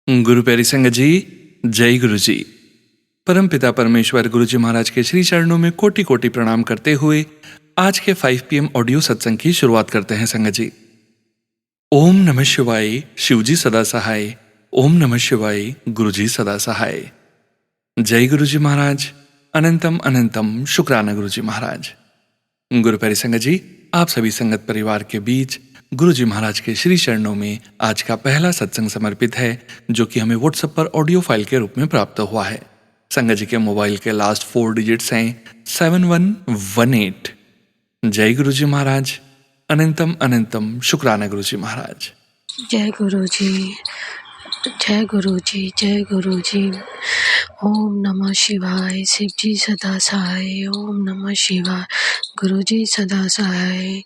गुरु प्यारी संगत जी, जय गुरु जी। परम पिता परमेश्वर गुरु जी महाराज के श्री चरणों में कोटि कोटि प्रणाम करते हुए आज के 5 PM ऑडियो सत्संग की शुरुआत करते हैं संगत जी। ओम नमः शिवाय, शिवजी सदा सहाय। ओम नमः शिवाय, गुरु जी सदा सहाय। जय गुरु जी महाराज, अनंतम अनंतम शुक्राना गुरु जी महाराज। गुरु प्यारी संगत जी, आप सभी संगत परिवार के बीच गुरु जी महाराज के श्री चरणों में आज का पहला सत्संग समर्पित है, जो कि हमें व्हाट्सएप पर ऑडियो फाइल के रूप में प्राप्त हुआ है। संगत जी के मोबाइल के लास्ट 4 डिजिट्स हैं 7118। जय गुरु जी महाराज, अनंतम अनंतम शुक्राना गुरु जी महाराज। जय गुरु जी, जय गुरु जी, जय गुरु जी। ओम नमः शिवाय, शिव जी सदा सहाय। ओम नमः शिवाय, गुरु जी सदा सहाय।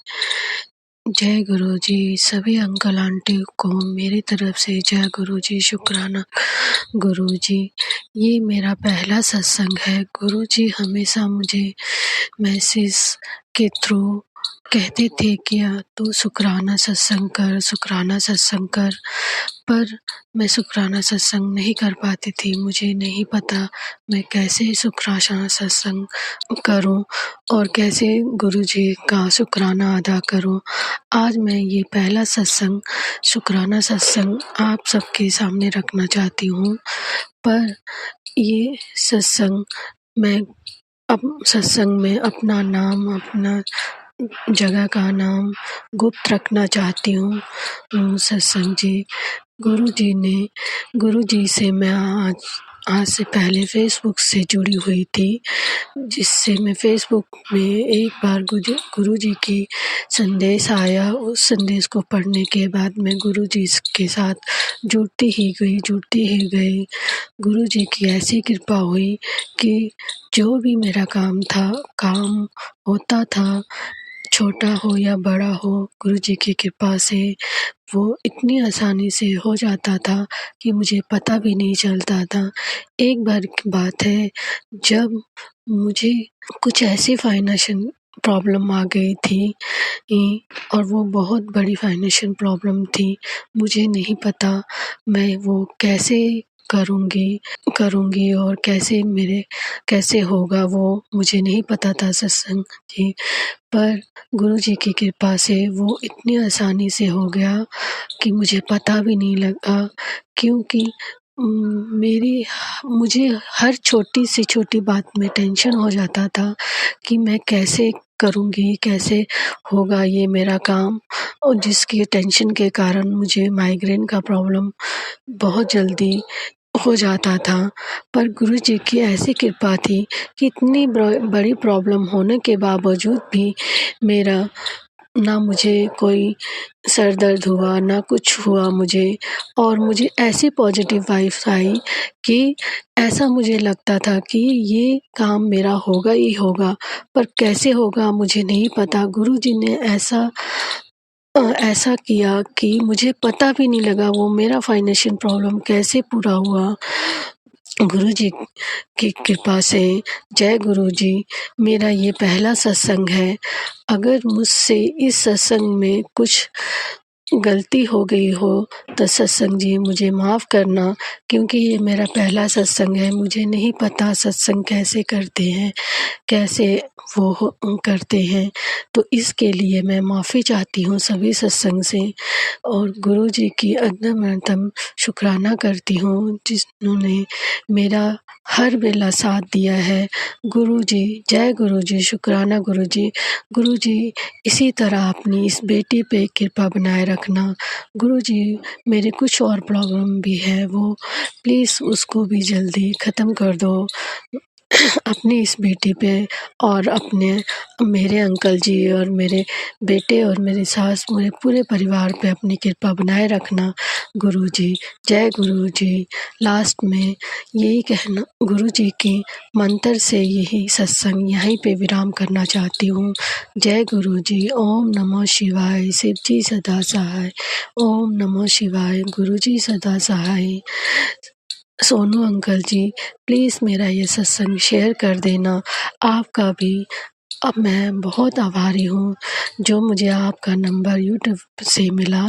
जय गुरु जी। सभी अंकल आंटी को मेरी तरफ से जय गुरु जी, शुक्राना गुरु जी। ये मेरा पहला सत्संग है। गुरु जी हमेशा मुझे मैसेज के थ्रू कहते थे कि तू शुक्राना सत्संग कर, शुक्राना सत्संग कर, पर मैं शुक्राना सत्संग नहीं कर पाती थी। मुझे नहीं पता मैं कैसे शुक्राना सत्संग करूं और कैसे गुरु जी का शुक्राना अदा करूं। आज मैं ये पहला सत्संग, शुक्राना सत्संग आप सबके सामने रखना चाहती हूँ। पर ये सत्संग मैं सत्संग में अपना नाम, अपना जगह का नाम गुप्त रखना चाहती हूँ। सत्संग जी, गुरु जी से मैं आज से पहले फेसबुक से जुड़ी हुई थी, जिससे मैं फेसबुक में एक बार गुरु जी की संदेश आया। उस संदेश को पढ़ने के बाद मैं गुरु जी के साथ जुड़ती ही गई। गुरु जी की ऐसी कृपा हुई कि जो भी मेरा काम होता था, छोटा हो या बड़ा हो, गुरु जी की कृपा से वो इतनी आसानी से हो जाता था कि मुझे पता भी नहीं चलता था। एक बार की बात है, जब मुझे कुछ ऐसी फाइनेंशियल प्रॉब्लम आ गई थी और वो बहुत बड़ी फाइनेंशियल प्रॉब्लम थी। मुझे नहीं पता मैं वो कैसे करूँगी और कैसे होगा, वो मुझे नहीं पता था सत्संग जी। पर गुरु जी की कृपा से वो इतनी आसानी से हो गया कि मुझे पता भी नहीं लगा, क्योंकि मुझे हर छोटी से छोटी बात में टेंशन हो जाता था कि मैं कैसे करूँगी, कैसे होगा ये मेरा काम, और जिसकी टेंशन के कारण मुझे माइग्रेन का प्रॉब्लम बहुत जल्दी हो जाता था। पर गुरु जी की ऐसी कृपा थी कि इतनी बड़ी प्रॉब्लम होने के बावजूद भी ना मुझे कोई सर दर्द हुआ, ना कुछ हुआ मुझे, और मुझे ऐसी पॉजिटिव वाइब्स आई कि ऐसा मुझे लगता था कि ये काम मेरा होगा ही होगा, पर कैसे होगा मुझे नहीं पता। गुरु जी ने ऐसा किया कि मुझे पता भी नहीं लगा वो मेरा फाइनेंशियल प्रॉब्लम कैसे पूरा हुआ। गुरु जी की कृपा से, जय गुरु जी। मेरा ये पहला सत्संग है। अगर मुझसे इस सत्संग में कुछ गलती हो गई हो तो सत्संग जी मुझे माफ़ करना, क्योंकि ये मेरा पहला सत्संग है। मुझे नहीं पता सत्संग कैसे करते हैं, कैसे करते हैं, तो इसके लिए मैं माफ़ी चाहती हूँ सभी सत्संग से, और गुरु जी की अनंतम शुक्राना करती हूँ जिन्होंने मेरा हर बेला साथ दिया है। गुरु जी, जय गुरु जी, शुक्राना गुरु जी। गुरु जी इसी तरह अपनी इस बेटी पे कृपा बनाए रखना। गुरु जी, मेरे कुछ और प्रॉब्लम भी है, वो प्लीज़ उसको भी जल्दी ख़त्म कर दो अपनी इस बेटी पे, और मेरे अंकल जी और मेरे बेटे और मेरी सास, मेरे पूरे परिवार पे अपनी कृपा बनाए रखना गुरु जी। जय गुरु जी। लास्ट में यही कहना, गुरु जी की मंत्र से यही सत्संग यहीं पे विराम करना चाहती हूँ। जय गुरु जी। ओम नमः शिवाय, शिव जी सदा सहाय। ओम नमः शिवाय, गुरु जी सदा सहाय। सोनू अंकल जी, प्लीज़ मेरा ये सत्संग शेयर कर देना। आपका भी अब मैं बहुत आभारी हूँ जो मुझे आपका नंबर यूट्यूब से मिला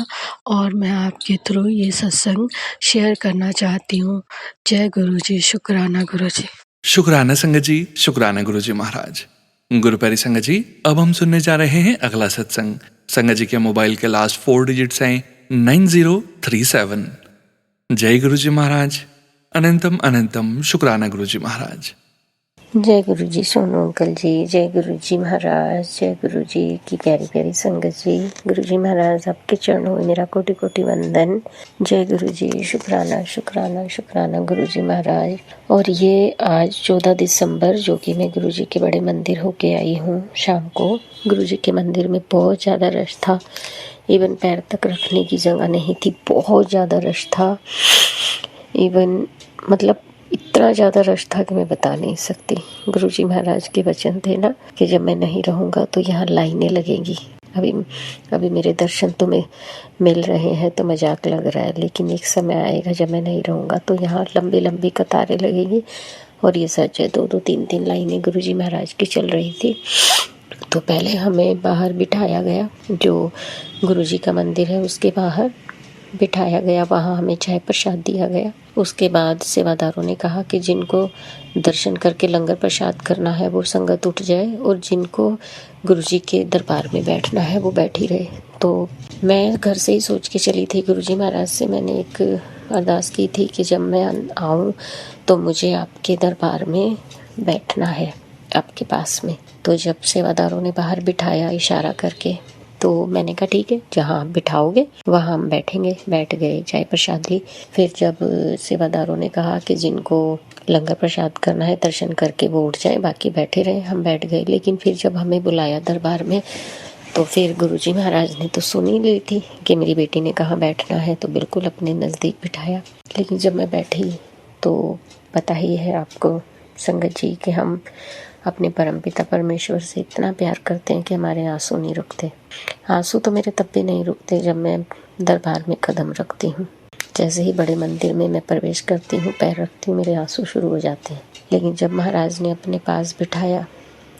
और मैं आपके थ्रू ये सत्संग शेयर करना चाहती हूँ। जय गुरु जी, शुक्राना गुरु जी। शुक्राना संगत जी, शुक्राना गुरु जी महाराज। गुरु प्यारी संगत जी, अब हम सुनने जा रहे हैं अगला सत्संग। संगत जी के मोबाइल के लास्ट 4 डिजिट्स हैं 9037। जय गुरु जी महाराज। अनंतम अनंतम शुक्राना गुरु जी महाराज। जय गुरु जी सोनू अंकल जी, जय गुरु जी महाराज, जय गुरु जी की प्यारी प्यारी संगत जी। गुरु जी महाराज आपके चरणों में मेरा कोटि कोटि वंदन। जय गुरु जी, शुक्राना शुक्राना शुक्राना गुरु जी महाराज। और ये आज 14 दिसंबर जो कि मैं गुरु जी के बड़े मंदिर होके आई हूँ शाम को। गुरु जी के मंदिर में बहुत ज़्यादा रश था, इवन पैर तक रखने की जगह नहीं थी, बहुत ज़्यादा रश था। इवन मतलब इतना ज़्यादा रश था कि मैं बता नहीं सकती। गुरुजी महाराज के वचन थे ना कि जब मैं नहीं रहूँगा तो यहाँ लाइनें लगेंगी। अभी मेरे दर्शन तो में मिल रहे हैं तो मजाक लग रहा है, लेकिन एक समय आएगा जब मैं नहीं रहूँगा तो यहाँ लंबी लंबी कतारें लगेंगी। और ये सच है, 2-2 3-3 लाइनें गुरुजी महाराज की चल रही थी। तो पहले हमें बाहर बिठाया गया, जो गुरुजी का मंदिर है उसके बाहर बिठाया गया, वहाँ हमें चाय प्रसाद दिया गया। उसके बाद सेवादारों ने कहा कि जिनको दर्शन करके लंगर प्रसाद करना है वो संगत उठ जाए और जिनको गुरुजी के दरबार में बैठना है वो बैठ ही रहे। तो मैं घर से ही सोच के चली थी, गुरुजी महाराज से मैंने एक अरदास की थी कि जब मैं आऊँ तो मुझे आपके दरबार में बैठना है, आपके पास में। तो जब सेवादारों ने बाहर बिठाया इशारा करके तो मैंने कहा ठीक है, जहाँ आप बिठाओगे वहाँ हम बैठेंगे। बैठ गए, चाय प्रसाद ली। फिर जब सेवादारों ने कहा कि जिनको लंगर प्रसाद करना है दर्शन करके वो उठ जाए, बाकी बैठे रहे, हम बैठ गए। लेकिन फिर जब हमें बुलाया दरबार में तो फिर गुरुजी महाराज ने तो सुन ही ली थी कि मेरी बेटी ने कहाँ बैठना है, तो बिल्कुल अपने नज़दीक बिठाया। लेकिन जब मैं बैठी तो पता ही है आपको संगत जी कि हम अपने परमपिता परमेश्वर से इतना प्यार करते हैं कि हमारे आंसू नहीं रुकते। आंसू तो मेरे तब भी नहीं रुकते जब मैं दरबार में कदम रखती हूँ। जैसे ही बड़े मंदिर में मैं प्रवेश करती हूँ, पैर रखती हूँ, मेरे आंसू शुरू हो जाते हैं। लेकिन जब महाराज ने अपने पास बिठाया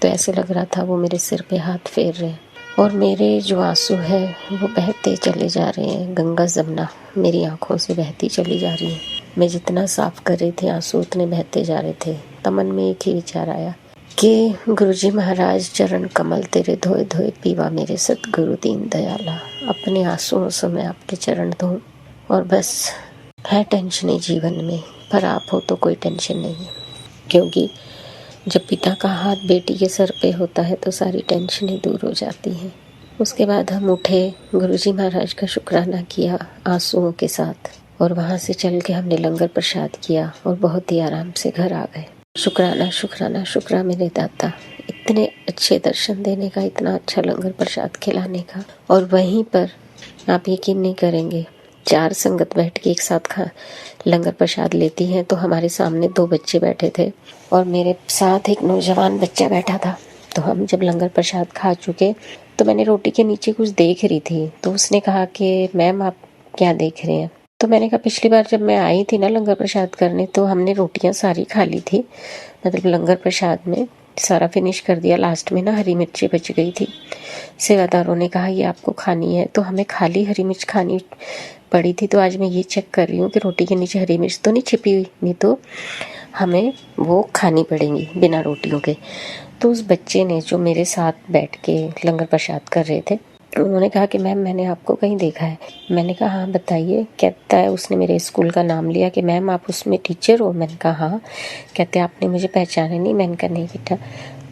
तो ऐसे लग रहा था वो मेरे सिर पे हाथ फेर रहे हैं और मेरे जो आंसू है वो बहते चले जा रहे हैं। गंगा जमुना मेरी आंखों से बहती चली जा रही है। मैं जितना साफ कर रही थी आंसू उतने बहते जा रहे थे। तब मन में एक ही विचार आया कि गुरुजी महाराज चरण कमल तेरे धोए धोए पीवा मेरे सतगुरु दीन दयाला। अपने आंसुओं से मैं आपके चरण धोऊं। और बस है टेंशन जीवन में, पर आप हो तो कोई टेंशन नहीं है, क्योंकि जब पिता का हाथ बेटी के सर पे होता है तो सारी टेंशनें दूर हो जाती हैं। उसके बाद हम उठे, गुरुजी महाराज का शुक्राना किया आंसुओं के साथ, और वहाँ से चल के हमने लंगर प्रसाद किया और बहुत ही आराम से घर आ गए। शुक्राना शुक्राना शुक्रा मेरे दाता, इतने अच्छे दर्शन देने का, इतना अच्छा लंगर प्रसाद खिलाने का। और वहीं पर आप यकीन नहीं करेंगे, 4 संगत बैठ के एक साथ लंगर प्रसाद लेती हैं। तो हमारे सामने 2 बच्चे बैठे थे और मेरे साथ एक नौजवान बच्चा बैठा था। तो हम जब लंगर प्रसाद खा चुके तो मैंने रोटी के नीचे कुछ देख रही थी, तो उसने कहा कि मैम आप क्या देख रहे हैं। तो मैंने कहा पिछली बार जब मैं आई थी ना लंगर प्रसाद करने तो हमने रोटियां सारी खा ली थी, मतलब लंगर प्रसाद में सारा फिनिश कर दिया। लास्ट में ना हरी मिर्ची बच गई थी। सेवादारों ने कहा ये आपको खानी है, तो हमें खाली हरी मिर्च खानी पड़ी थी। तो आज मैं ये चेक कर रही हूँ कि रोटी के नीचे हरी मिर्च तो नहीं छिपी हुई, नहीं तो हमें वो खानी पड़ेंगी बिना रोटियों के। तो उस बच्चे ने जो मेरे साथ बैठ के लंगर प्रसाद कर रहे थे, उन्होंने कहा कि मैम मैंने आपको कहीं देखा है। मैंने कहा हाँ बताइए। कहता है, उसने मेरे स्कूल का नाम लिया कि मैम आप उसमें टीचर हो। मैंने कहा हाँ। कहते आपने मुझे पहचाना नहीं। मैंने कहा नहीं बेटा।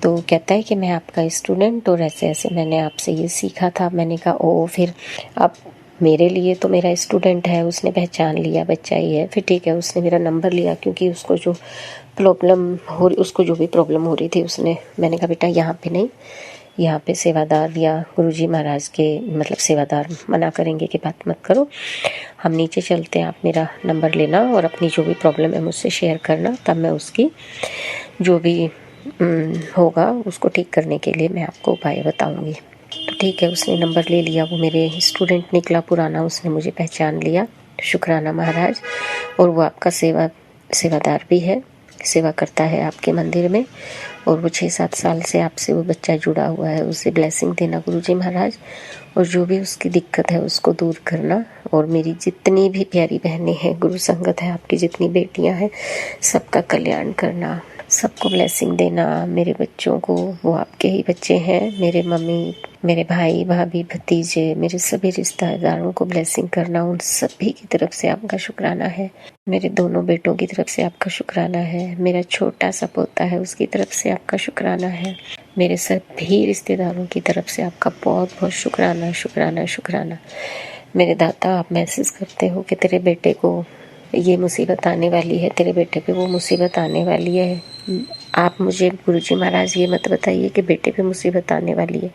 तो कहता है कि मैं आपका स्टूडेंट और ऐसे ऐसे मैंने आपसे ये सीखा था। मैंने कहा ओ, फिर अब मेरे लिए तो मेरा स्टूडेंट है, उसने पहचान लिया बच्चा ही है, फिर ठीक है। उसने मेरा नंबर लिया क्योंकि उसको जो भी प्रॉब्लम हो रही थी उसने। मैंने कहा बेटा यहाँ पे नहीं, यहाँ पे सेवादार या गुरुजी महाराज के मतलब सेवादार मना करेंगे कि बात मत करो, हम नीचे चलते हैं, आप मेरा नंबर लेना और अपनी जो भी प्रॉब्लम है मुझसे शेयर करना, तब मैं उसकी जो भी होगा उसको ठीक करने के लिए मैं आपको उपाय बताऊंगी। तो ठीक है, उसने नंबर ले लिया। वो मेरे स्टूडेंट निकला पुराना, उसने मुझे पहचान लिया। शुक्राना महाराज। और वो आपका सेवादार भी है। सेवा करता है आपके मंदिर में, और वो 6-7 साल से आपसे वो बच्चा जुड़ा हुआ है, उसे ब्लेसिंग देना गुरुजी महाराज, और जो भी उसकी दिक्कत है उसको दूर करना। और मेरी जितनी भी प्यारी बहनें हैं, गुरु संगत है आपकी, जितनी बेटियां हैं, सबका कल्याण करना, सबको ब्लेसिंग देना। मेरे बच्चों को, वो आपके ही बच्चे हैं, मेरे मम्मी, मेरे भाई भाभी, भतीजे, मेरे सभी रिश्तेदारों को ब्लेसिंग करना। उन सभी की तरफ से आपका शुक्राना है। मेरे दोनों बेटों की तरफ से आपका शुक्राना है। मेरा छोटा सा पोता है, उसकी तरफ से आपका शुक्राना है। मेरे सभी रिश्तेदारों की तरफ से आपका बहुत बहुत शुक्राना, शुक्राना, शुक्राना। मेरे दाता, आप मैसेज करते हो कि तेरे बेटे को ये मुसीबत आने वाली है, तेरे बेटे पे वो मुसीबत आने वाली है। आप मुझे गुरुजी महाराज ये मत बताइए कि बेटे पे मुसीबत आने वाली है,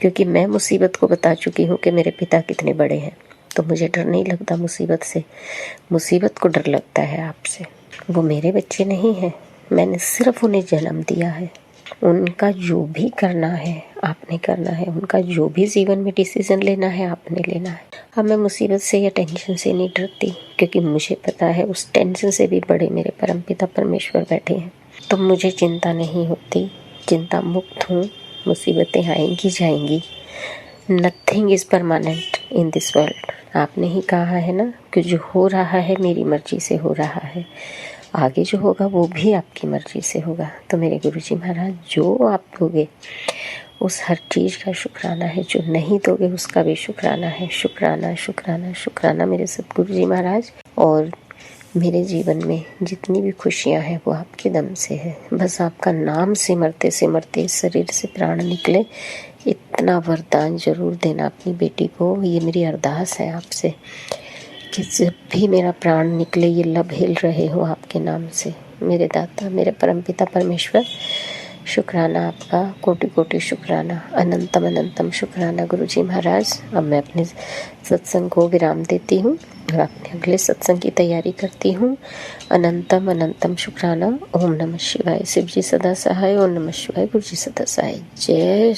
क्योंकि मैं मुसीबत को बता चुकी हूँ कि मेरे पिता कितने बड़े हैं, तो मुझे डर नहीं लगता मुसीबत से। मुसीबत को डर लगता है आपसे। वो मेरे बच्चे नहीं हैं, मैंने सिर्फ उन्हें जन्म दिया है। उनका जो भी करना है आपने करना है, उनका जो भी जीवन में डिसीजन लेना है आपने लेना है। अब मैं मुसीबत से या टेंशन से नहीं डरती, क्योंकि मुझे पता है उस टेंशन से भी बड़े मेरे परमपिता परमेश्वर बैठे हैं। तो मुझे चिंता नहीं होती, चिंता मुक्त हूँ। मुसीबतें आएंगी जाएंगी, nothing is permanent in this world. आपने ही कहा है ना कि जो हो रहा है मेरी मर्जी से हो रहा है, आगे जो होगा वो भी आपकी मर्जी से होगा। तो मेरे गुरुजी महाराज, जो आप दोगे उस हर चीज़ का शुक्राना है, जो नहीं दोगे उसका भी शुक्राना है। शुक्राना, शुक्राना, शुक्राना मेरे सतगुरु जी महाराज। और मेरे जीवन में जितनी भी खुशियां हैं वो आपके दम से है। बस आपका नाम सिमरते सिमरते शरीर से प्राण निकले, इतना वरदान जरूर देना अपनी बेटी को। ये मेरी अरदास है आपसे कि जब भी मेरा प्राण निकले ये लब हिल रहे हो आपके नाम से। मेरे दाता, मेरे परमपिता परमेश्वर, शुक्राना आपका, कोटि कोटि शुक्राना, अनंतम अनंतम शुक्राना गुरुजी महाराज। अब मैं अपने सत्संग को विराम देती हूँ और अपने अगले सत्संग की तैयारी करती हूँ। अनंतम अनंतम शुक्राना। ओम नमः शिवाय। शिव जी सदा सहाय। ओम नमः शिवाय। गुरु जी सदा सहाय। जय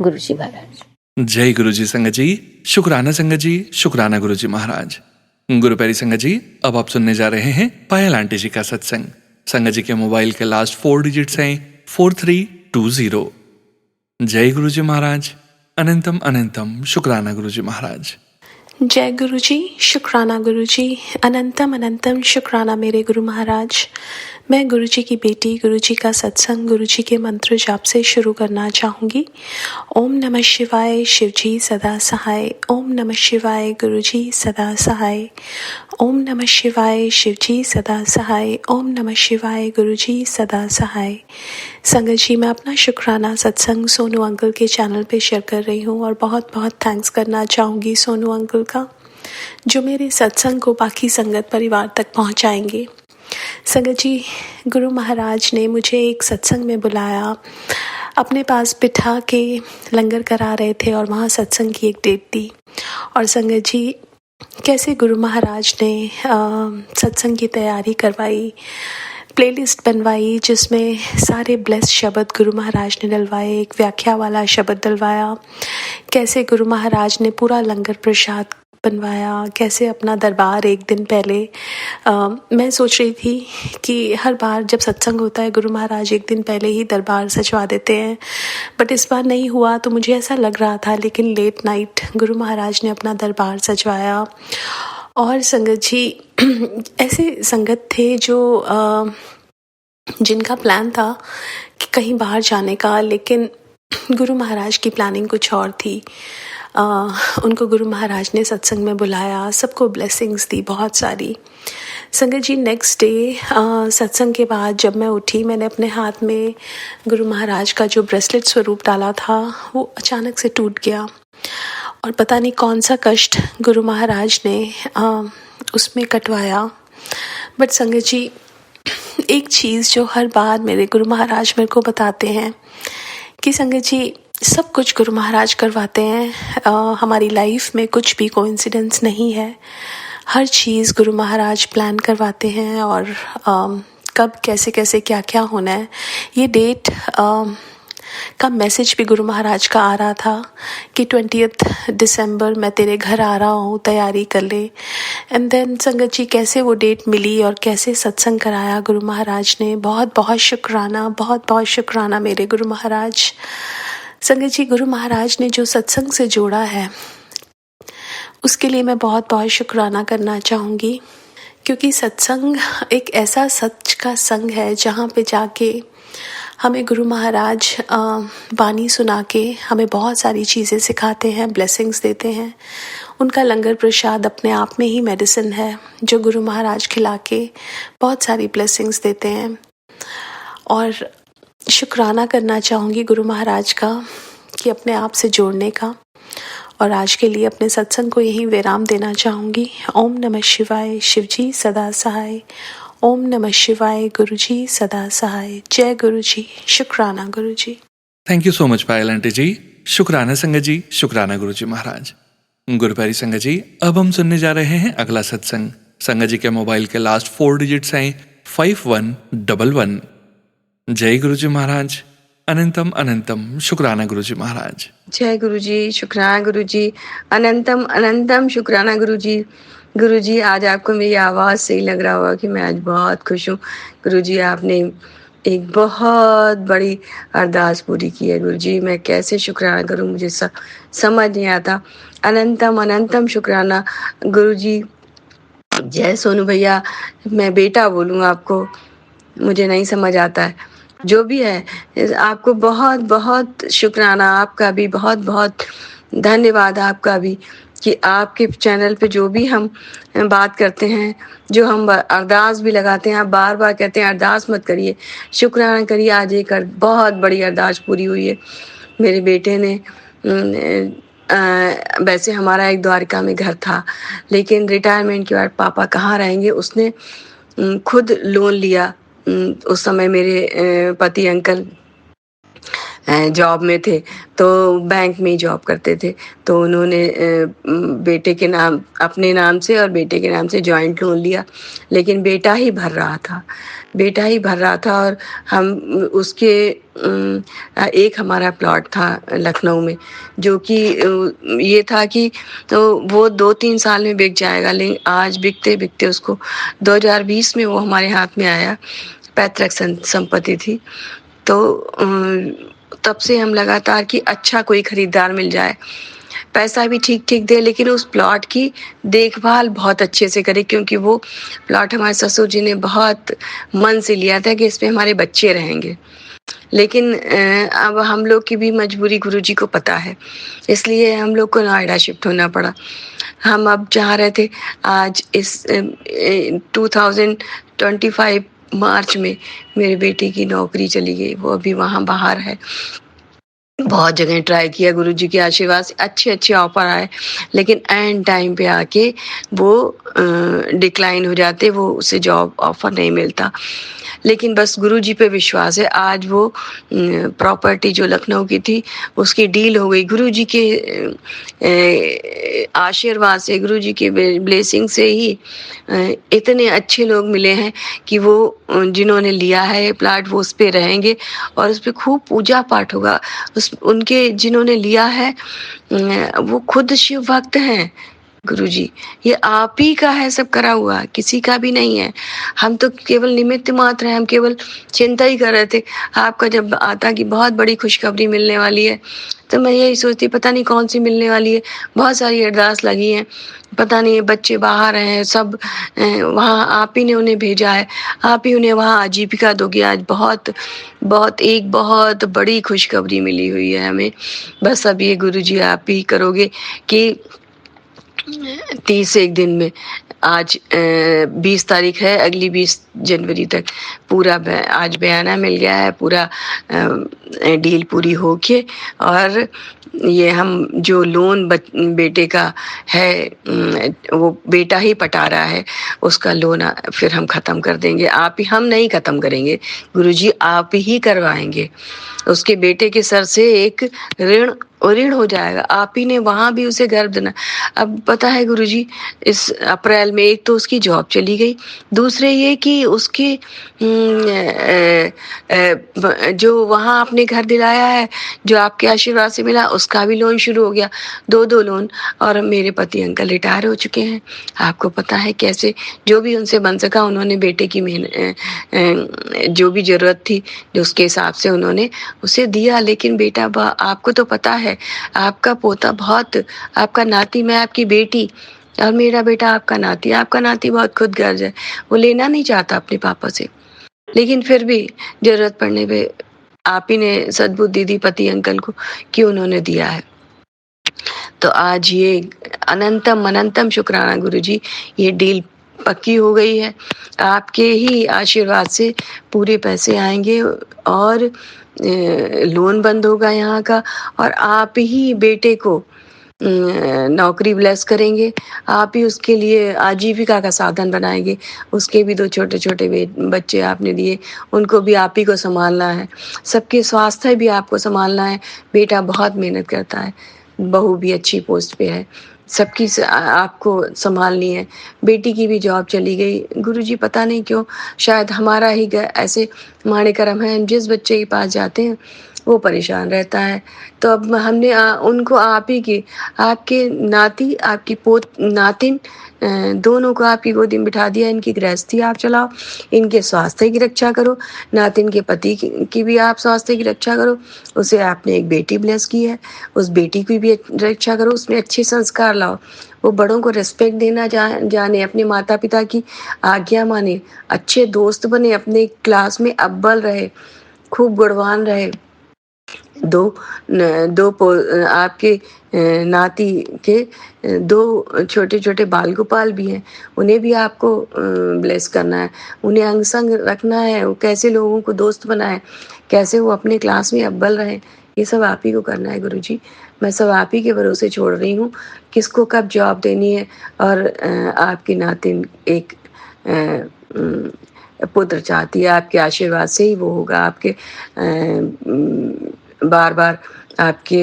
गुरुजी महाराज। जय गुरु जी संगत जी। शुक्राना संगत जी, शुक्राना गुरु जी महाराज। गुरु प्यारी संगत जी, अब आप सुनने जा रहे हैं पायल आंटी जी का सत्संग। संगत जी के मोबाइल के लास्ट 4 डिजिट्स हैं 4320। जय गुरु जी महाराज। अनंतम अनंतम शुक्राना गुरु जी महाराज। जय गुरु जी, शुक्राना गुरु जी, अनंतम अनंतम शुक्राना मेरे गुरु महाराज। मैं गुरु जी की बेटी गुरु जी का सत्संग गुरु जी के मंत्र जाप से शुरू करना चाहूँगी। ओम नमः शिवाय, शिव जी सदा सहाय। ओम नमः शिवाय, गुरु जी सदा सहाय। ओम नमः शिवाय, शिव जी सदा सहाय। ओम नमः शिवाय, गुरु जी सदा सहाय। संगत जी, मैं अपना शुक्राना सत्संग सोनू अंकल के चैनल पे शेयर कर रही हूँ और बहुत बहुत थैंक्स करना चाहूँगी सोनू अंकल का, जो मेरे सत्संग को बाकी संगत परिवार तक पहुँचाएंगे। संगत जी, गुरु महाराज ने मुझे एक सत्संग में बुलाया, अपने पास बिठा के लंगर करा रहे थे और वहाँ सत्संग की एक डेट दी। और संगत जी, कैसे गुरु महाराज ने सत्संग की तैयारी करवाई, प्लेलिस्ट बनवाई जिसमें सारे ब्लेस शब्द गुरु महाराज ने डलवाए, एक व्याख्या वाला शब्द डलवाया। कैसे गुरु महाराज ने पूरा लंगर प्रसाद बनवाया, कैसे अपना दरबार एक दिन पहले मैं सोच रही थी कि हर बार जब सत्संग होता है गुरु महाराज एक दिन पहले ही दरबार सजवा देते हैं, बट इस बार नहीं हुआ तो मुझे ऐसा लग रहा था। लेकिन लेट नाइट गुरु महाराज ने अपना दरबार सजवाया। और संगत जी, ऐसे संगत थे जो जिनका प्लान था कि कहीं बाहर जाने का, लेकिन गुरु महाराज की प्लानिंग कुछ और थी। उनको गुरु महाराज ने सत्संग में बुलाया, सबको ब्लेसिंग्स दी बहुत सारी। संगत जी, नेक्स्ट डे सत्संग के बाद जब मैं उठी, मैंने अपने हाथ में गुरु महाराज का जो ब्रेसलेट स्वरूप डाला था वो अचानक से टूट गया और पता नहीं कौन सा कष्ट गुरु महाराज ने उसमें कटवाया। बट संगत जी, एक चीज़ जो हर बार मेरे गुरु महाराज मेरे को बताते हैं कि संगत जी, सब कुछ गुरु महाराज करवाते हैं। हमारी लाइफ में कुछ भी कोइंसिडेंस नहीं है, हर चीज़ गुरु महाराज प्लान करवाते हैं और कब कैसे कैसे क्या क्या होना है। ये डेट का मैसेज भी गुरु महाराज का आ रहा था कि 20th दिसंबर मैं तेरे घर आ रहा हूँ, तैयारी कर ले। एंड देन संगत जी कैसे वो डेट मिली और कैसे सत्संग कराया गुरु महाराज ने, बहुत बहुत शुक्राना, बहुत बहुत शुक्राना मेरे गुरु महाराज। संगत जी गुरु महाराज ने जो सत्संग से जोड़ा है उसके लिए मैं बहुत बहुत शुक्राना करना चाहूँगी, क्योंकि सत्संग एक ऐसा सच का संग है जहाँ पे जाके हमें गुरु महाराज वाणी सुना के हमें बहुत सारी चीज़ें सिखाते हैं, ब्लेसिंग्स देते हैं। उनका लंगर प्रसाद अपने आप में ही मेडिसिन है जो गुरु महाराज खिला के बहुत सारी ब्लेसिंग्स देते हैं। और शुक्राना करना चाहूँगी गुरु महाराज का कि अपने आप से जोड़ने का। और आज के लिए अपने सत्संग को यहीं विराम देना चाहूँगी। ओम नमः शिवाय, शिवजी सदा सहाय। ओम नमः शिवाय, गुरुजी सदा सहाय। जय गुरुजी, शुक्राना गुरुजी। Thank you so much Payal aunty ji. शुक्राना संगत जी, शुक्राना गुरुजी महाराज। गुरुप्यारी संगत जी, अब हम सुनने जा रहे हैं अगला सत्संग। संगत जी के मोबाइल के लास्ट 4 डिजिट्स हैं 5111। जय गुरुजी महाराज। अनंतम अनंतम शुक्राना गुरुजी महाराज। जय गुरुजी, शुक्राना गुरुजी। अनंतम अनंतम शुक्राना गुरुजी। गुरुजी आज आपको मेरी आवाज़ से ही लग रहा होगा कि मैं आज बहुत खुश हूँ। गुरुजी आपने एक बहुत बड़ी अरदास पूरी की है। गुरुजी मैं कैसे शुक्राना करूँ, मुझे समझ नहीं आता। अनंतम अनंतम शुक्राना गुरुजी। जय सोनू भैया, मैं बेटा बोलूँ आपको, मुझे नहीं समझ आता है। जो भी है आपको बहुत बहुत शुक्राना, आपका भी बहुत बहुत धन्यवाद आपका भी, कि आपके चैनल पे जो भी हम बात करते हैं, जो हम अरदास भी लगाते हैं, आप बार बार कहते हैं अरदास मत करिए, शुक्राना करिए। आज एक बहुत बड़ी अरदास पूरी हुई है। मेरे बेटे ने वैसे हमारा एक द्वारका में घर था, लेकिन रिटायरमेंट के बाद पापा कहाँ रहेंगे, उसने खुद लोन लिया। उस समय मेरे पति अंकल जॉब में थे, तो बैंक में ही जॉब करते थे, तो उन्होंने बेटे के नाम, अपने नाम से और बेटे के नाम से जॉइंट लोन लिया, लेकिन बेटा ही भर रहा था। और हम उसके एक हमारा प्लॉट था लखनऊ में, जो कि ये था कि तो वो 2-3 साल में बिक जाएगा, लेकिन आज बिकते बिकते उसको 2020 में वो हमारे हाथ में आया। पैतृक संपत्ति थी, तो तब से हम लगातार कि अच्छा कोई खरीदार मिल जाए, पैसा भी ठीक ठीक दे, लेकिन उस प्लॉट की देखभाल बहुत अच्छे से करे, क्योंकि वो प्लॉट हमारे ससुर जी ने बहुत मन से लिया था कि इसमें हमारे बच्चे रहेंगे। लेकिन अब हम लोग की भी मजबूरी गुरुजी को पता है, इसलिए हम लोग को नोएडा शिफ्ट होना पड़ा। हम अब चाह रहे थे, आज इस 2025 मार्च में मेरे बेटे की नौकरी चली गई, वो अभी वहाँ बाहर है। बहुत जगह ट्राई किया, गुरुजी के आशीर्वाद से अच्छे ऑफर आए, लेकिन एंड टाइम पे आके वो डिक्लाइन हो जाते, वो उसे जॉब ऑफर नहीं मिलता। लेकिन बस गुरुजी पे विश्वास है। आज वो प्रॉपर्टी जो लखनऊ की थी उसकी डील हो गई। गुरुजी के आशीर्वाद से, गुरुजी के ब्लेसिंग से ही इतने अच्छे लोग मिले हैं कि वो जिन्होंने लिया है प्लाट वो उस पे रहेंगे और उस पे खूब पूजा पाठ होगा। उनके जिन्होंने लिया है वो खुद शिव भक्त हैं। गुरुजी ये आप ही का है, सब करा हुआ, किसी का भी नहीं है। हम तो केवल निमित्त मात्र हैं, हम केवल चिंता ही कर रहे थे। आपका जब आता कि बहुत बड़ी खुशखबरी मिलने वाली है, तो मैं यही सोचती पता नहीं कौन सी मिलने वाली है। बहुत सारी अरदास लगी हैं, पता नहीं बच्चे बाहर हैं सब, वहाँ आप ही ने उन्हें भेजा है, आप ही उन्हें वहाँ आजीविका दोगे। आज बहुत बड़ी खुशखबरी मिली हुई है हमें। बस अब ये गुरुजी आप ही करोगे कि 31 दिन में, आज 20 तारीख है, अगली 20 जनवरी तक पूरा आज बयाना मिल गया है, पूरा डील पूरी होके, और ये हम जो लोन बेटे का है वो बेटा ही पटा रहा है, उसका लोन फिर हम ख़त्म कर देंगे। आप ही, हम नहीं ख़त्म करेंगे गुरुजी, आप ही करवाएंगे। उसके बेटे के सर से एक ऋण ऋण हो जाएगा। आप ही ने वहाँ भी उसे गर्भ देना। अब पता है गुरुजी, इस अप्रैल में एक तो उसकी जॉब चली गई, दूसरे ये कि उसके जो वहाँ आपने घर दिलाया है, जो आपके आशीर्वाद से मिला, उसका भी लोन शुरू हो गया, 2-2 लोन। और मेरे पति अंकल रिटायर हो चुके हैं। आपको पता है कैसे जो भी उनसे बन सका उन्होंने बेटे की जो भी ज़रूरत थी, जो उसके हिसाब से उन्होंने उसे दिया। लेकिन बेटा आपको तो पता है, आपका पोता बहुत, आपका नाती, मैं आपकी बेटी और मेरा बेटा आपका नाती बहुत खुदगर्ज है। वो लेना नहीं चाहता अपने पापा से, लेकिन फिर भी ज़रूरत पड़ने पे आप ही ने सद्बुद्धि दी पति अंकल को कि उन्होंने दिया है। तो आज ये अनंतम अनंतम शुक्राना गुरुजी, ये डील पक्की हो गई है। आपके ही आशीर्वाद से पूरे पैसे आएंगे और लोन बंद होगा यहाँ का, और आप ही बेटे को नौकरी ब्लेस करेंगे। आप ही उसके लिए आजीविका का साधन बनाएंगे। उसके भी 2 छोटे-छोटे बच्चे आपने दिए, उनको भी आप ही को सँभालना है। सबके स्वास्थ्य भी आपको सँभालना है। बेटा बहुत मेहनत करता है, बहू भी अच्छी पोस्ट पे है, सबकी आपको सँभालनी है। बेटी की भी जॉब चली गई। गुरुजी पता नहीं क्यों, शायद हमारा ही ऐसे हमारे कर्म है, हम जिस बच्चे के पास जाते हैं वो परेशान रहता है। तो अब हमने उनको आप ही की, आपके नाती, आपकी नातिन, दोनों को आपकी गोदी में बिठा दिया। इनकी गृहस्थी आप चलाओ, इनके स्वास्थ्य की रक्षा करो, नातिन के पति की भी आप स्वास्थ्य की रक्षा करो। उसे आपने एक बेटी ब्लेस की है, उस बेटी की भी रक्षा करो, उसमें अच्छे संस्कार लाओ, वो बड़ों को रिस्पेक्ट देना जाने, अपने माता पिता की आज्ञा माने, अच्छे दोस्त बने, अपने क्लास में अव्वल रहे, खूब गुणवान रहे। आपके नाती के 2 छोटे-छोटे बाल गोपाल भी हैं, उन्हें भी आपको ब्लेस करना है, उन्हें अंग संग रखना है, वो कैसे लोगों को दोस्त बनाए, कैसे वो अपने क्लास में अव्वल रहें, ये सब आप ही को करना है गुरुजी। मैं सब आप ही के भरोसे छोड़ रही हूँ, किसको कब जॉब देनी है। और आपकी नातिन एक पुत्र चाहती है, आपके आशीर्वाद से ही वो होगा। आपके बार-बार आपके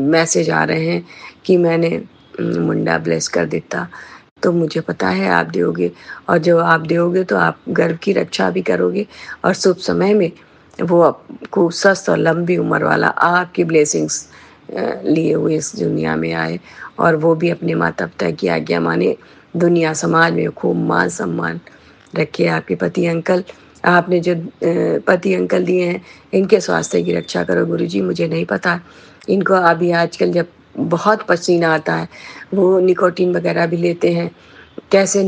मैसेज आ रहे हैं कि मैंने मुंडा ब्लेस कर देता, तो मुझे पता है आप दोगे, और जो आप दोगे तो आप गर्भ की रक्षा भी करोगे, और शुभ समय में वो आपको स्वस्थ और लंबी उम्र वाला आपकी ब्लेसिंग्स लिए हुए इस दुनिया में आए, और वो भी अपने माता पिता की आज्ञा माने, दुनिया समाज में खूब मान सम्मान रखे। आपके पति अंकल, आपने जो पति अंकल दिए हैं, इनके स्वास्थ्य की रक्षा करो गुरुजी। मुझे नहीं पता, इनको अभी आजकल जब बहुत पसीना आता है, वो निकोटीन वगैरह भी लेते हैं, कैसे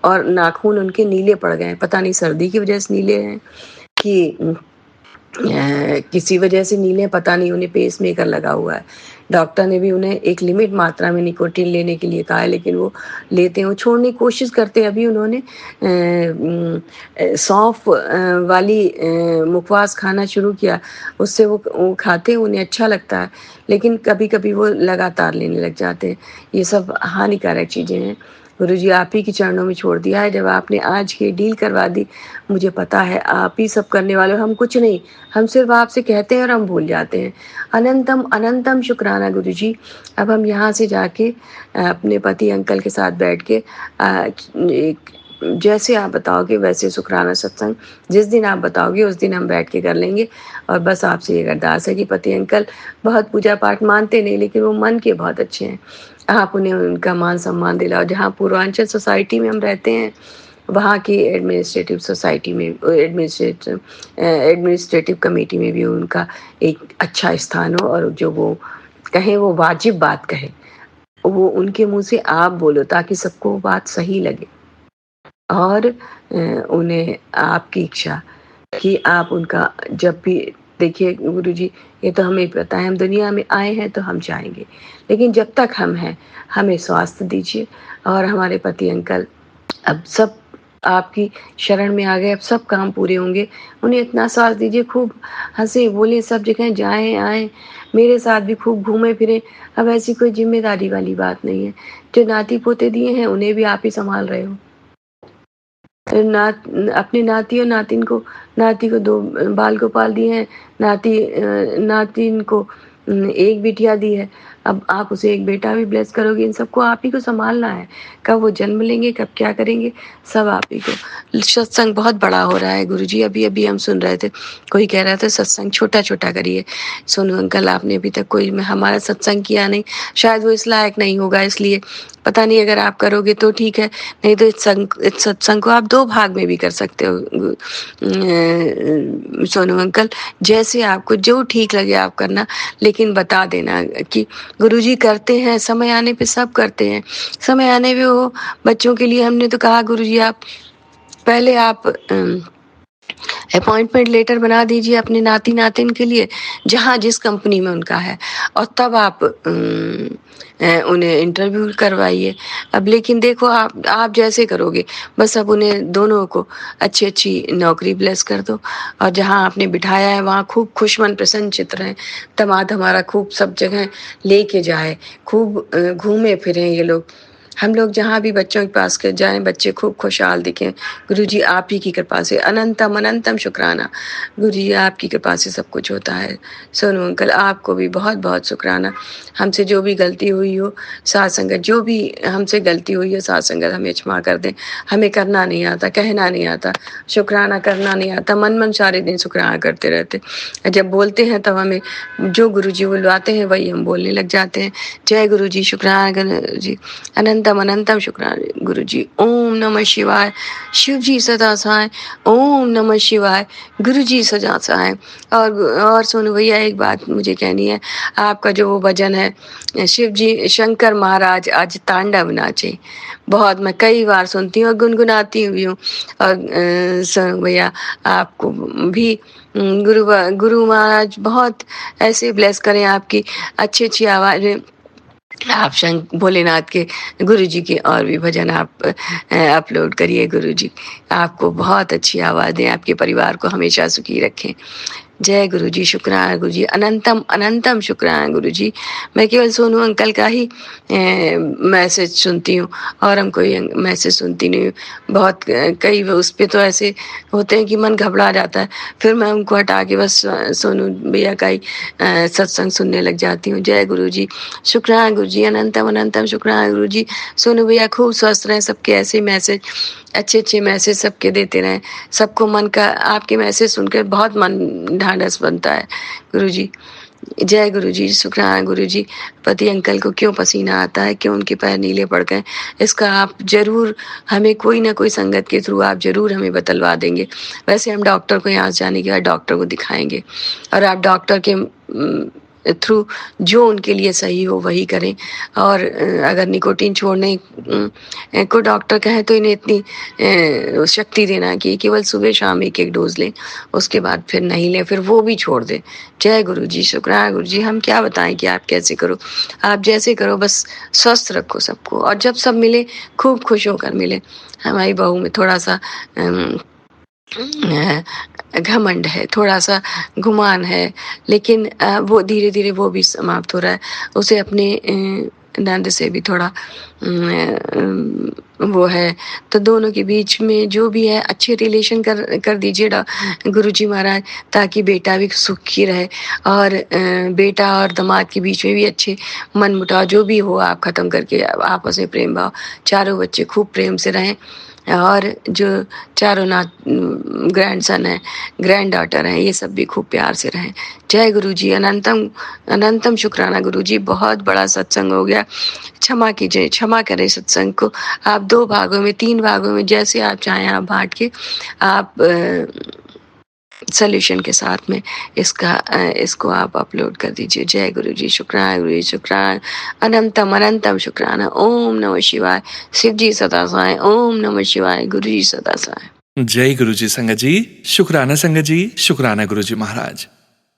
और नाखून उनके नीले पड़ गए हैं, पता नहीं सर्दी की वजह से नीले हैं कि किसी वजह से नीले, पता नहीं, उन्हें पेसमेकर लगा हुआ है। डॉक्टर ने भी उन्हें एक लिमिट मात्रा में निकोटीन लेने के लिए कहा है, लेकिन वो लेते हैं, वो छोड़ने की कोशिश करते हैं। अभी उन्होंने सौंफ वाली मुखवास खाना शुरू किया, उससे वो खाते हैं, उन्हें अच्छा लगता है, लेकिन कभी-कभी वो लगातार लेने लग जाते हैं। ये सब हानिकारक चीज़ें हैं। गुरुजी आप ही के चरणों में छोड़ दिया है। जब आपने आज की डील करवा दी, मुझे पता है आप ही सब करने वाले हो, हम कुछ नहीं, हम सिर्फ आपसे कहते हैं और हम भूल जाते हैं। अनंतम अनंतम शुक्राना गुरुजी। अब हम यहाँ से जाके अपने पति अंकल के साथ बैठ के जैसे आप बताओगे वैसे शुक्राना सत्संग जिस दिन आप बताओगे उस दिन हम बैठ के कर लेंगे। और बस आपसे ये अरदास है कि पति अंकल बहुत पूजा पाठ मानते नहीं, लेकिन वो मन के बहुत अच्छे हैं, आप उन्हें उनका मान सम्मान दिलाओ। जहाँ पूर्वांचल सोसाइटी में हम रहते हैं, वहाँ की एडमिनिस्ट्रेटिव सोसाइटी में, एडमिनिस्ट्रेटिव कमेटी में भी उनका एक अच्छा स्थान हो, और जो वो कहें वो वाजिब बात कहे, वो उनके मुंह से आप बोलो, ताकि सबको वो बात सही लगे। और उन्हें आपकी इच्छा कि आप उनका जब भी, देखिए गुरुजी, ये तो हमें पता है, हम दुनिया में आए हैं तो हम जाएंगे, लेकिन जब तक हम हैं हमें स्वास्थ्य दीजिए। और हमारे पति अंकल अब सब आपकी शरण में आ गए, अब सब काम पूरे होंगे, उन्हें इतना साथ दीजिए, खूब हंसे बोले, सब जगह जाएं आएँ, मेरे साथ भी खूब घूमे फिरे। अब ऐसी कोई जिम्मेदारी वाली बात नहीं है। जो नाती पोते दिए हैं उन्हें भी आप ही संभाल रहे हो। अपने नाती और नातिन को, नाती को 2 बाल गोपाल दिए हैं, नातिन को एक बिटिया दी है, अब आप उसे एक बेटा भी ब्लेस करोगे। इन सबको आप ही को संभालना है। कब वो जन्म लेंगे, कब क्या करेंगे, सब आप ही को। सत्संग बहुत बड़ा हो रहा है गुरुजी। अभी हम सुन रहे थे, कोई कह रहा था सत्संग छोटा-छोटा करिए। सोनू अंकल, आपने अभी तक कोई हमारा सत्संग किया नहीं, शायद वो इस लायक नहीं होगा, इसलिए पता नहीं। अगर आप करोगे तो ठीक है, नहीं तो इस सत्संग को आप 2 भाग में भी कर सकते हो सोनू अंकल। जैसे आपको जो ठीक लगे आप करना, लेकिन बता देना कि गुरुजी करते हैं, समय आने पे सब करते हैं। समय आने पे वो बच्चों के लिए हमने तो कहा गुरुजी आप पहले आप अपॉइंटमेंट लेटर बना दीजिए अपने नाती नातिन के लिए, जहाँ जिस कंपनी में उनका है, और तब आप उन्हें इंटरव्यू करवाइए। अब लेकिन देखो आप जैसे करोगे, बस अब उन्हें दोनों को अच्छी अच्छी नौकरी ब्लेस कर दो, और जहाँ आपने बिठाया है वहाँ खूब खुशमन प्रसन्नचित्त रहें। दामाद हमारा खूब सब जगह लेके जाए, खूब घूमे फिरें ये लोग। हम लोग जहाँ भी बच्चों के पास के जाएं, बच्चे खूब खुशहाल दिखें। गुरुजी आप ही की कृपा से अनंतम अनंतम शुक्राना। गुरुजी आपकी कृपा से सब कुछ होता है। सोनू अंकल, आपको भी बहुत बहुत शुक्राना। हमसे जो भी गलती हुई हो, साथ संगत जो भी हमसे गलती हुई है, साथ संगत हमें क्षमा कर दें। हमें करना नहीं आता, कहना नहीं आता, शुक्राना करना नहीं आता। मन सारे दिन शुक्राना करते रहते, जब बोलते हैं तब हमें जो गुरुजी बुलवाते हैं वही हम बोलने लग जाते हैं। जय गुरुजी, शुक्राना गुरुजी, अनंतम अनंतम शुक्राना गुरुजी। ओम नमः शिवाय। शिव जी सदा सहाय। ओम नमः शिवाय। गुरुजी सदा सहाय। और सोनू भैया, एक बात मुझे कहनी है, आपका जो वो भजन है, शिव जी शंकर महाराज आज तांडव नाचे, बहुत मैं कई बार सुनती हूँ और गुनगुनाती हुई हूँ। और सोनू भैया, आपको भी गुरु महाराज बहुत ऐसे ब्लेस करें, आपकी अच्छी अच्छी आवाज़ें, आप भोलेनाथ के गुरुजी के और भी भजन आप अपलोड करिए। गुरुजी आपको बहुत अच्छी आवाज़ दें, आपके परिवार को हमेशा सुखी रखें। जय गुरुजी, शुक्राना गुरुजी, अनंतम अनंतम शुक्राना गुरुजी। मैं केवल सोनू अंकल का ही मैसेज सुनती हूँ, और हम कोई मैसेज सुनती नहीं हूँ। बहुत कई उस पे तो ऐसे होते हैं कि मन घबरा जाता है, फिर मैं उनको हटा के बस सोनू भैया का ही सत्संग सुनने लग जाती हूँ। जय गुरुजी, शुक्राना गुरुजी, अनंतम अनंतम शुक्राना गुरुजी। सोनू भैया खूब स्वस्थ रहें, सबके ऐसे मैसेज, अच्छे अच्छे मैसेज सबके देते रहें। सबको मन का आपके मैसेज सुनकर बहुत मन ढांढस बनता है गुरुजी। जय गुरुजी, शुक्राना गुरुजी। पति अंकल को क्यों पसीना आता है, क्यों उनके पैर नीले पड़ गए, इसका आप जरूर हमें कोई ना कोई संगत के थ्रू आप जरूर हमें बतलवा देंगे। वैसे हम डॉक्टर को यहाँ जाने के बाद डॉक्टर को दिखाएंगे, और आप डॉक्टर के थ्रू जो उनके लिए सही हो वही करें। और अगर निकोटीन छोड़ने को डॉक्टर कहें तो इन्हें इतनी शक्ति देना कि केवल सुबह शाम एक एक डोज लें, उसके बाद फिर नहीं लें, फिर वो भी छोड़ दें। जय गुरुजी, शुक्राना गुरुजी। हम क्या बताएं कि आप कैसे करो, आप जैसे करो, बस स्वस्थ रखो सबको, और जब सब मिले खूब खुश होकर मिले। हमारी बहू में थोड़ा सा घमंड है, थोड़ा सा गुमान है, लेकिन वो धीरे धीरे वो भी समाप्त हो रहा है। उसे अपने नंद से भी थोड़ा वो है, तो दोनों के बीच में जो भी है अच्छे रिलेशन कर दीजिए गुरुजी महाराज, ताकि बेटा भी सुखी रहे, और बेटा और दामाद के बीच में भी अच्छे मन मुटाव जो भी हो आप खत्म करके आपस में प्रेम भाव, चारों बच्चे खूब प्रेम से रहें, और जो चारों ग्रैंडसन है, ग्रैंड डॉटर हैं, ये सब भी खूब प्यार से रहें। जय गुरुजी, अनंतम अनंतम शुक्राना गुरुजी। बहुत बड़ा सत्संग हो गया, क्षमा कीजिए, क्षमा करें सत्संग को। आप 2 भागों में, 3 भागों में, जैसे आप चाहें आप बांट के आप सोल्यूशन के साथ में इसको आप अपलोड कर दीजिए। जय गुरुजी, शुक्राना गुरुजी, शुक्राना, अनंतम अनंतम शुक्राना। ओम नमः शिवाय। शिव जी सदा सहाय। ओम नमः शिवाय। गुरुजी सदा सहाय। जय गुरुजी संगत जी, शुक्राना संगत जी, शुक्राना गुरुजी महाराज।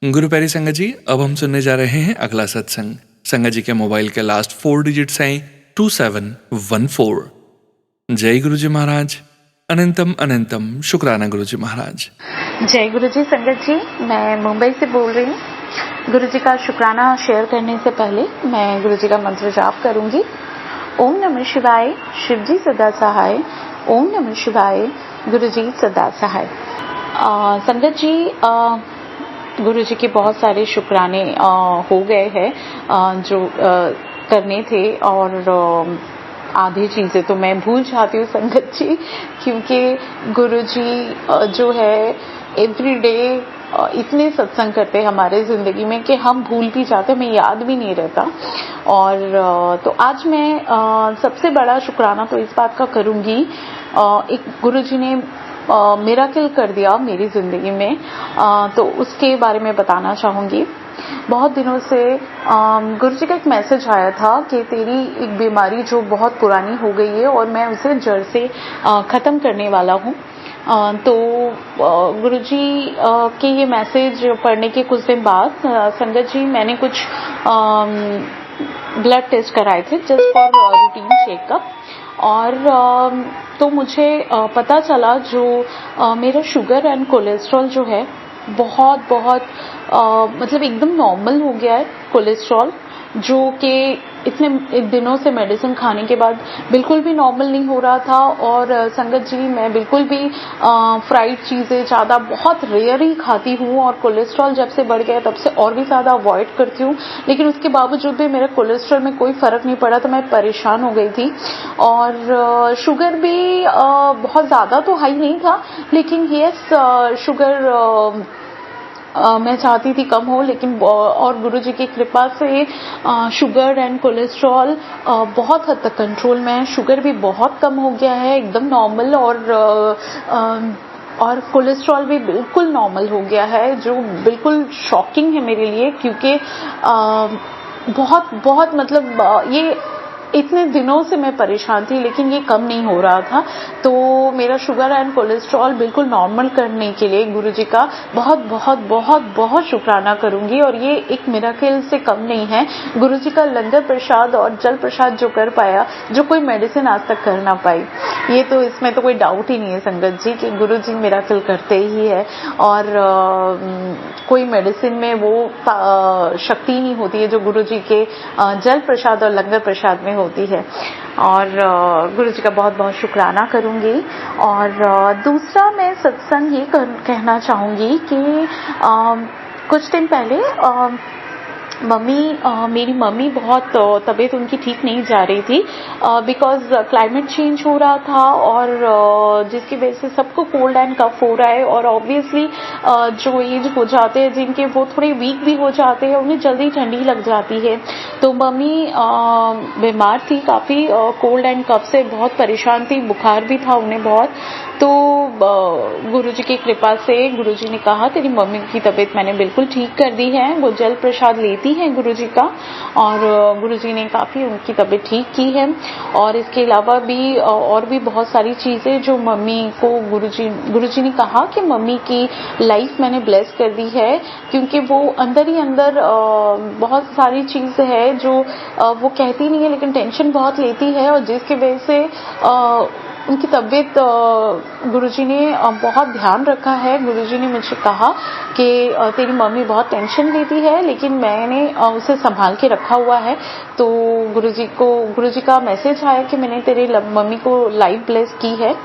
गुरु प्यारी संगत जी, अब हम सुनने जा रहे हैं अगला सत्संग। संगत जी के मोबाइल के लास्ट 4 डिजिट्स हैं 2714। जय गुरुजी महाराज, अनंतम अनंतम शुक्राना गुरुजी महाराज। जय गुरुजी संगत जी, मैं मुंबई से बोल रही हूँ। गुरुजी का शुक्राना शेयर करने से पहले मैं गुरुजी का मंत्र जाप करूंगी। ओम नमः शिवाय। शिवजी सदा सहाय। ओम नमः शिवाय। गुरुजी सदा सहाय। संगत जी, गुरु जी के बहुत सारे शुक्राने हो गए हैं जो करने थे, और आधी चीज़ें तो मैं भूल जाती हूँ संगत जी, क्योंकि गुरु जी जो है एवरीडे इतने सत्संग करते हैं हमारे ज़िंदगी में कि हम भूल भी जाते, हमें याद भी नहीं रहता। और तो आज मैं सबसे बड़ा शुक्राना तो इस बात का करूँगी, एक गुरु जी ने मिरेकल कर दिया मेरी ज़िंदगी में, तो उसके बारे में बताना चाहूँगी। बहुत दिनों से गुरु जी का एक मैसेज आया था कि तेरी एक बीमारी जो बहुत पुरानी हो गई है और मैं उसे जड़ से ख़त्म करने वाला हूँ। तो गुरुजी के ये मैसेज पढ़ने के कुछ दिन बाद संगत जी मैंने कुछ ब्लड टेस्ट कराए थे जस्ट फॉर रूटीन चेकअप, और तो मुझे पता चला जो मेरा शुगर एंड कोलेस्ट्रॉल जो है बहुत मतलब एकदम नॉर्मल हो गया है कोलेस्ट्रॉल, जो कि इतने दिनों से मेडिसिन खाने के बाद बिल्कुल भी नॉर्मल नहीं हो रहा था। और संगत जी मैं बिल्कुल भी फ्राइड चीज़ें ज़्यादा बहुत रेयर ही खाती हूँ, और कोलेस्ट्रॉल जब से बढ़ गया तब से और भी ज़्यादा अवॉइड करती हूँ, लेकिन उसके बावजूद भी मेरे कोलेस्ट्रॉल में कोई फ़र्क नहीं पड़ा, तो मैं परेशान हो गई थी। और शुगर भी बहुत ज़्यादा तो हाई नहीं था, लेकिन यस शुगर मैं चाहती थी कम हो, लेकिन और गुरुजी की कृपा से शुगर एंड कोलेस्ट्रॉल बहुत हद तक कंट्रोल में है। शुगर भी बहुत कम हो गया है, एकदम नॉर्मल, और कोलेस्ट्रॉल भी बिल्कुल नॉर्मल हो गया है, जो बिल्कुल शॉकिंग है मेरे लिए, क्योंकि बहुत मतलब ये इतने दिनों से मैं परेशान थी, लेकिन ये कम नहीं हो रहा था। तो मेरा शुगर एंड कोलेस्ट्रॉल बिल्कुल नॉर्मल करने के लिए गुरुजी का बहुत शुक्राना करूंगी। और ये एक मिरेकल से कम नहीं है, गुरुजी का लंगर प्रसाद और जल प्रसाद जो कर पाया, जो कोई मेडिसिन आज तक कर ना पाई, ये तो इसमें तो कोई डाउट ही नहीं है संगत जी कि गुरुजी मिरेकल करते ही है। और कोई मेडिसिन में वो शक्ति नहीं होती है जो गुरुजी के जल प्रसाद और लंगर प्रसाद में होती है। और गुरुजी का बहुत शुक्राना करूंगी। और दूसरा मैं सत्संग ये कहना चाहूंगी कि कुछ दिन पहले मेरी मम्मी बहुत तबीयत उनकी ठीक नहीं जा रही थी, बिकॉज क्लाइमेट चेंज हो रहा था, और जिसकी वजह से सबको कोल्ड एंड कफ हो रहा है। और ऑब्वियसली जो एज हो जाते हैं जिनके, वो थोड़े वीक भी हो जाते हैं, उन्हें जल्दी ठंडी लग जाती है। तो मम्मी बीमार थी काफ़ी, कोल्ड एंड कफ से बहुत परेशान थी, बुखार भी था उन्हें बहुत। तो गुरुजी की कृपा से गुरुजी ने कहा तेरी मम्मी की तबीयत मैंने बिल्कुल ठीक कर दी है, वो जल प्रसाद लेती है गुरुजी का, और गुरुजी ने काफ़ी उनकी तबीयत ठीक की है। और इसके अलावा भी और भी बहुत सारी चीज़ें जो मम्मी को गुरुजी ने कहा कि मम्मी की लाइफ मैंने ब्लेस कर दी है, क्योंकि वो अंदर ही अंदर बहुत सारी चीज़ है जो वो कहती नहीं है, लेकिन टेंशन बहुत लेती है, और जिसकी वजह से उनकी तबीयत गुरुजी ने बहुत ध्यान रखा है। गुरुजी ने मुझे कहा कि तेरी मम्मी बहुत टेंशन लेती है, लेकिन मैंने उसे संभाल के रखा हुआ है। तो गुरुजी का मैसेज आया कि मैंने तेरी मम्मी को लाइफ ब्लेस की है।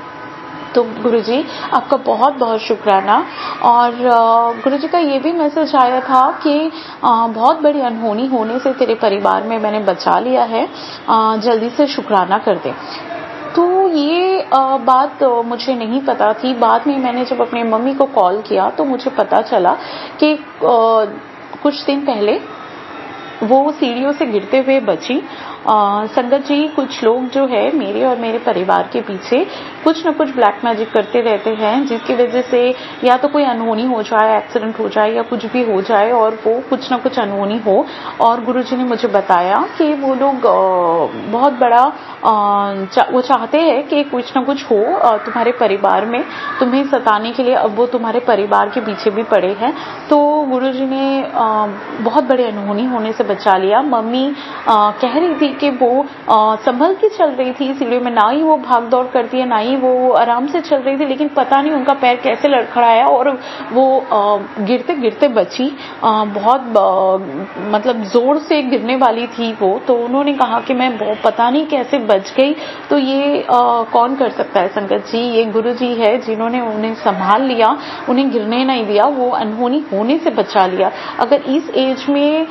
तो गुरुजी आपका बहुत शुक्राना। और गुरुजी का ये भी मैसेज आया था कि बहुत बड़ी अनहोनी होने से तेरे परिवार में मैंने बचा लिया है, जल्दी से शुक्राना कर दे। तो ये बात मुझे नहीं पता थी। बाद में मैंने जब अपने मम्मी को कॉल किया तो मुझे पता चला कि कुछ दिन पहले वो सीढ़ियों से गिरते हुए बची। संगत जी कुछ लोग जो है मेरे और मेरे परिवार के पीछे कुछ न कुछ ब्लैक मैजिक करते रहते हैं, जिसकी वजह से या तो कोई अनहोनी हो जाए, एक्सीडेंट हो जाए, या कुछ भी हो जाए और वो कुछ न कुछ अनहोनी हो। और गुरुजी ने मुझे बताया कि वो लोग बहुत बड़ा वो चाहते हैं कि कुछ न कुछ हो तुम्हारे परिवार में, तुम्हें सताने के लिए। अब वो तुम्हारे परिवार के पीछे भी पड़े हैं। तो गुरुजी ने बहुत बड़ी अनहोनी होने से बचा लिया। मम्मी कह रही थी थी कि वो संभल के चल रही थी सीढ़ियों में, ना ही वो भाग दौड़ करती है, ना ही वो आराम से चल रही थी, लेकिन पता नहीं उनका पैर कैसे लड़खड़ाया और वो गिरते गिरते बची। बहुत मतलब जोर से गिरने वाली थी वो, तो उन्होंने कहा कि मैं पता नहीं कैसे बच गई। तो ये कौन कर सकता है संगत जी? ये गुरु जी है जिन्होंने उन्हें संभाल लिया, उन्हें गिरने नहीं दिया, वो अनहोनी होने से बचा लिया। अगर इस एज में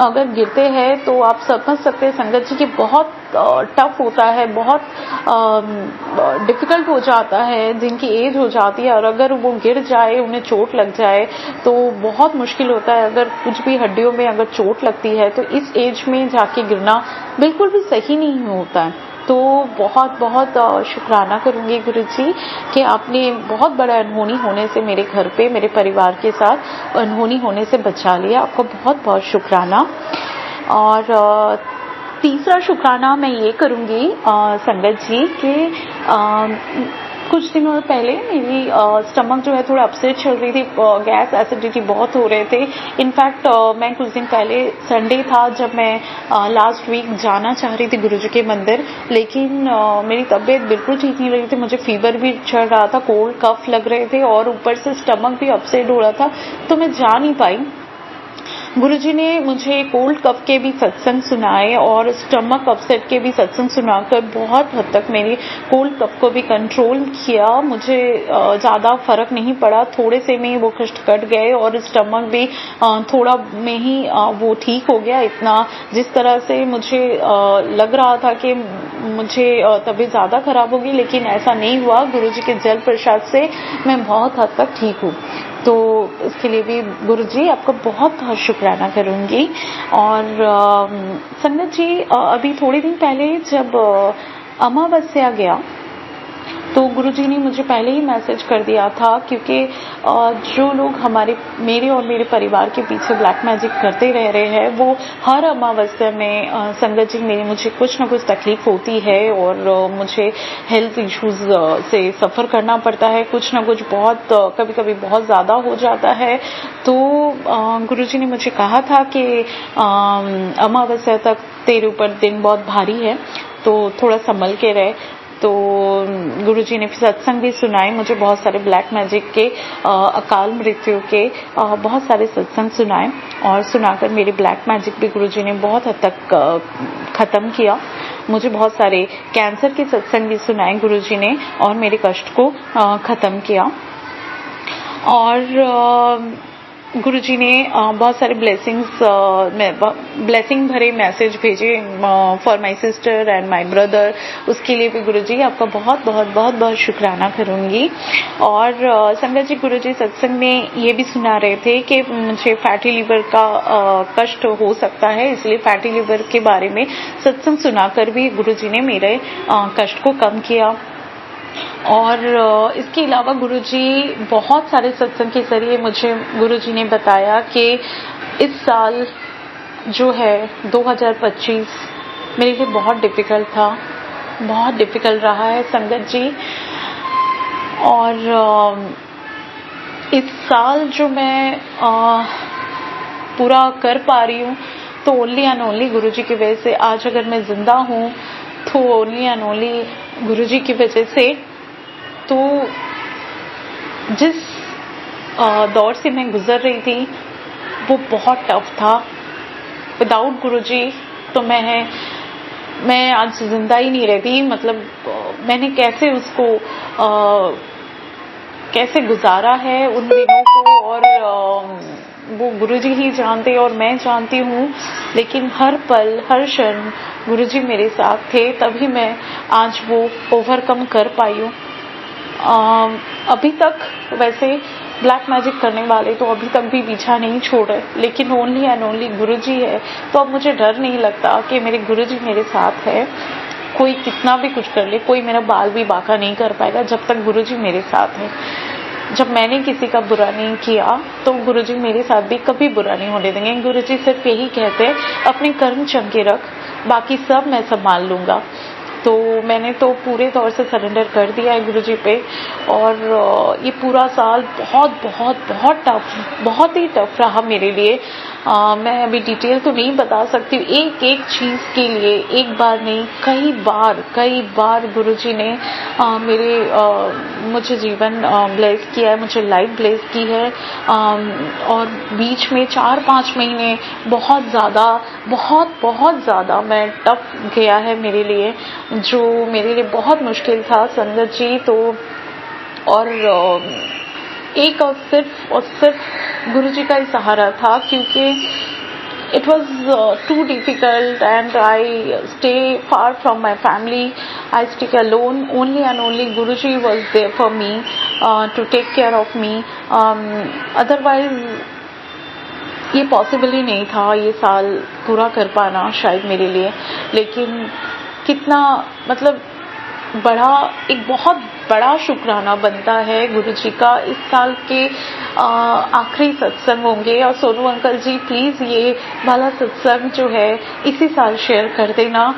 अगर गिरते हैं तो आप समझ सकते हैं संगत जी कि बहुत टफ होता है, बहुत डिफिकल्ट हो जाता है जिनकी एज हो जाती है, और अगर वो गिर जाए, उन्हें चोट लग जाए तो बहुत मुश्किल होता है। अगर कुछ भी हड्डियों में अगर चोट लगती है तो इस एज में जाके गिरना बिल्कुल भी सही नहीं होता है। तो बहुत बहुत शुक्राना करूंगी गुरुजी कि आपने बहुत बड़ा अनहोनी होने से मेरे घर पे, मेरे परिवार के साथ अनहोनी होने से बचा लिया। आपको बहुत बहुत शुक्राना। और तीसरा शुक्राना मैं ये करूंगी संगत जी कि कुछ दिनों पहले मेरी स्टमक जो है थोड़ा अपसेट चल रही थी, गैस एसिडिटी बहुत हो रहे थे। इनफैक्ट मैं कुछ दिन पहले संडे था जब मैं लास्ट वीक जाना चाह रही थी गुरुजी के मंदिर, लेकिन मेरी तबीयत बिल्कुल ठीक नहीं रही थी, मुझे फीवर भी चढ़ रहा था, कोल्ड कफ लग रहे थे और ऊपर से स्टमक भी अपसेट हो रहा था, तो मैं जा नहीं पाई। गुरुजी ने मुझे कोल्ड कफ के भी सत्संग सुनाए और स्टमक अपसेट के भी सत्संग सुनाकर बहुत हद तक मेरी कोल्ड कफ को भी कंट्रोल किया। मुझे ज्यादा फर्क नहीं पड़ा, थोड़े से में ही वो कष्ट कट गए और स्टमक भी थोड़ा में ही वो ठीक हो गया। इतना जिस तरह से मुझे लग रहा था कि मुझे तबीयत ज्यादा खराब होगी, लेकिन ऐसा नहीं हुआ। गुरुजी के जल प्रसाद से मैं बहुत हद तक ठीक हूँ, तो इसके लिए भी गुरुजी आपको बहुत बहुत शुक्राना करूंगी। और संगत जी अभी थोड़े दिन पहले जब अमावस्या गया तो गुरुजी ने मुझे पहले ही मैसेज कर दिया था, क्योंकि जो लोग मेरे और मेरे परिवार के पीछे ब्लैक मैजिक करते रह रहे हैं, वो हर अमावस्या में संगत जी मुझे कुछ ना कुछ तकलीफ होती है और मुझे हेल्थ इश्यूज से सफर करना पड़ता है, कुछ ना कुछ बहुत कभी कभी बहुत ज्यादा हो जाता है। तो गुरुजी ने मुझे कहा था कि अमावस्या तक तेरे ऊपर दिन बहुत भारी है, तो थोड़ा संभल के रहे। तो गुरुजी ने सत्संग भी सुनाए मुझे, बहुत सारे ब्लैक मैजिक के, अकाल मृत्यु के बहुत सारे सत्संग सुनाए, और सुनाकर मेरे ब्लैक मैजिक भी गुरुजी ने बहुत हद तक खत्म किया। मुझे बहुत सारे कैंसर के सत्संग भी सुनाए गुरुजी ने और मेरे कष्ट को खत्म किया। और गुरुजी ने बहुत सारे ब्लेसिंग भरे मैसेज भेजे for my sister and my brother. उसके लिए भी गुरुजी आपका बहुत बहुत बहुत बहुत शुक्राना करूंगी। और संगत जी गुरुजी सत्संग में ये भी सुना रहे थे कि मुझे फैटी लिवर का कष्ट हो सकता है, इसलिए फैटी लिवर के बारे में सत्संग सुनाकर भी गुरुजी ने मेरे कष्ट को कम किया। और इसके अलावा गुरुजी बहुत सारे सत्संग के जरिए मुझे गुरुजी ने बताया कि इस साल जो है 2025 मेरे लिए बहुत डिफिकल्ट था, बहुत डिफिकल्ट रहा है संगत जी। और इस साल जो मैं पूरा कर पा रही हूँ तो ओनली एंड ओनली गुरुजी की वजह से। आज अगर मैं जिंदा हूँ तो ओनली एंड ओनली गुरुजी की वजह से। तो जिस दौर से मैं गुजर रही थी वो बहुत टफ था। विदाउट गुरुजी तो मैं आज जिंदा ही नहीं रहती। मतलब मैंने कैसे उसको कैसे गुजारा है उन दिनों को, और वो गुरुजी ही जानते और मैं जानती हूँ। लेकिन हर पल हर क्षण गुरुजी मेरे साथ थे, तभी मैं आज वो ओवरकम कर पाई हूँ। अभी तक वैसे ब्लैक मैजिक करने वाले तो अभी तक भी पीछा नहीं छोड़े, लेकिन ओनली एंड ओनली गुरुजी है। तो अब मुझे डर नहीं लगता कि मेरे गुरुजी मेरे साथ है। कोई कितना भी कुछ कर ले, कोई मेरा बाल भी बांका नहीं कर पाएगा जब तक गुरुजी मेरे साथ है। जब मैंने किसी का बुरा नहीं किया तो गुरुजी मेरे साथ भी कभी बुरा नहीं होने देंगे। गुरुजी सिर्फ यही कहते हैं, अपने कर्म चंगे रख, बाकी सब मैं संभाल लूंगा। तो मैंने तो पूरे तौर से सरेंडर कर दिया है गुरुजी पे। और ये पूरा साल बहुत बहुत बहुत टफ, बहुत ही टफ रहा मेरे लिए। मैं अभी डिटेल तो नहीं बता सकती हूँ। एक एक चीज़ के लिए एक बार नहीं कई बार गुरुजी ने मुझे जीवन ब्लेस किया है, मुझे लाइफ ब्लेस की है। और बीच में 4-5 महीने बहुत ज़्यादा मैं टफ गया है मेरे लिए, जो मेरे लिए बहुत मुश्किल था संगत जी। तो और एक और सिर्फ गुरुजी का ही सहारा था, क्योंकि it was too difficult and I stay far from my family. I stay alone. Only and only Guruji was there for me to take care of me. Otherwise ये पॉसिबल ही नहीं था ये साल पूरा कर पाना शायद मेरे लिए। लेकिन कितना मतलब एक बहुत बड़ा शुक्राना बनता है गुरुजी का। इस साल के आखिरी सत्संग होंगे, और सोनू अंकल जी प्लीज ये वाला सत्संग जो है इसी साल शेयर कर देना।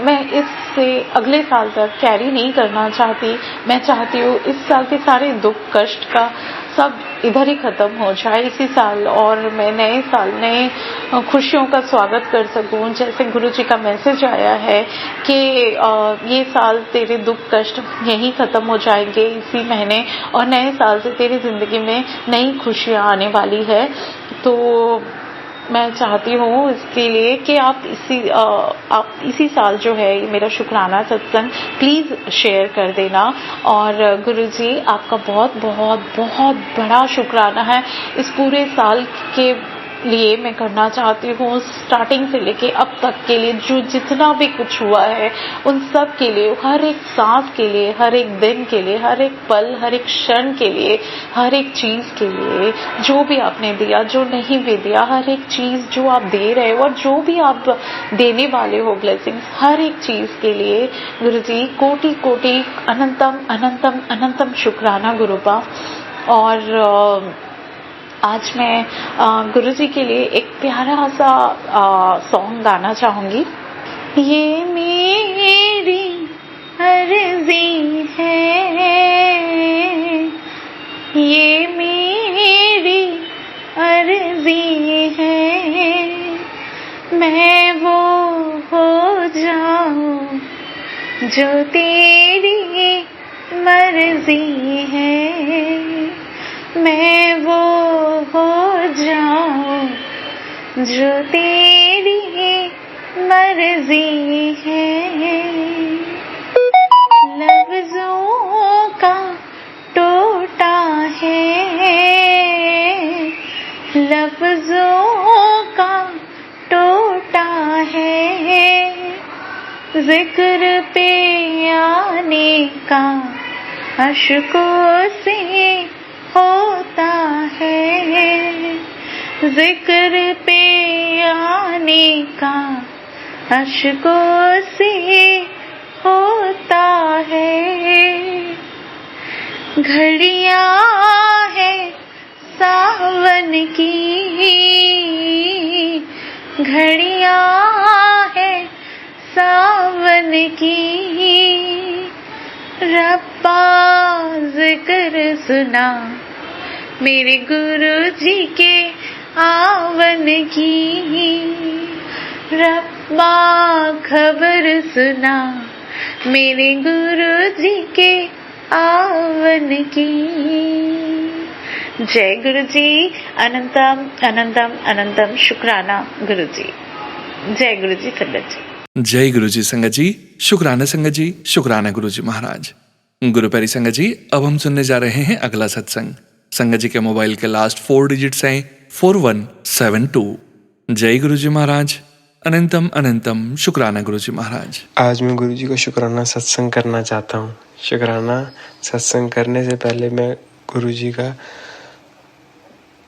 मैं इससे अगले साल तक कैरी नहीं करना चाहती। मैं चाहती हूँ इस साल के सारे दुख कष्ट का सब इधर ही खत्म हो जाए इसी साल, और मैं नए साल नए खुशियों का स्वागत कर सकूं। जैसे गुरुजी का मैसेज आया है कि ये साल तेरे दुख कष्ट यहीं खत्म हो जाएंगे इसी महीने, और नए साल से तेरी जिंदगी में नई खुशियां आने वाली है। तो मैं चाहती हूँ इसके लिए कि आप इसी साल जो है मेरा शुक्राना सत्संग प्लीज शेयर कर देना। और गुरुजी आपका बहुत बहुत बहुत बड़ा शुक्राना है इस पूरे साल के लिए मैं करना चाहती हूँ, स्टार्टिंग से लेके अब तक के लिए जो जितना भी कुछ हुआ है उन सब के लिए, हर एक सांस के लिए, हर एक दिन के लिए, हर एक पल, हर एक क्षण के लिए, हर एक चीज के लिए, जो भी आपने दिया, जो नहीं भी दिया, हर एक चीज जो आप दे रहे हो और जो भी आप देने वाले हो ब्लेसिंग्स, हर एक चीज के लिए गुरुजी कोटि कोटि अनंतम अनंतम अनंतम शुक्राना गुरुपा। और आज मैं गुरुजी के लिए एक प्यारा सा सॉन्ग गाना चाहूंगी। ये मेरी अर्जी है, ये मेरी अर्जी है, मैं वो हो जाऊं जो तेरी मर्जी है, मैं वो हो जाऊं जो तेरी मर्जी है। लफ्जों का टोटा है, लफ्जों का टोटा है, जिक्र पे आने का अश्कों से होता है, जिक्र पे आने का अश्कों से होता है। घड़ियां है सावन की, घड़ियां है सावन की, रब्बा जिक्र सुना मेरे गुरुजी के आवन की, रब्बा खबर सुना मेरे गुरुजी के आवन की। जय गुरुजी, अनंतम अनंतम अनंतम शुक्राना गुरुजी। जय गुरुजी संगत जी। जय गुरुजी संगत जी, शुक्राना संगत जी, शुक्राना गुरुजी महाराज। गुरु प्यारी संगत जी, अब हम सुनने जा रहे हैं अगला सत्संग। संगत जी के मोबाइल के लास्ट 4 डिजिट्स हैं 4172। जय गुरुजी महाराज, अनंतम अनंतम शुक्राना गुरुजी महाराज। आज मैं गुरुजी को शुक्राना सत्संग करना चाहता हूँ। शुक्राना सत्संग करने से पहले मैं गुरुजी का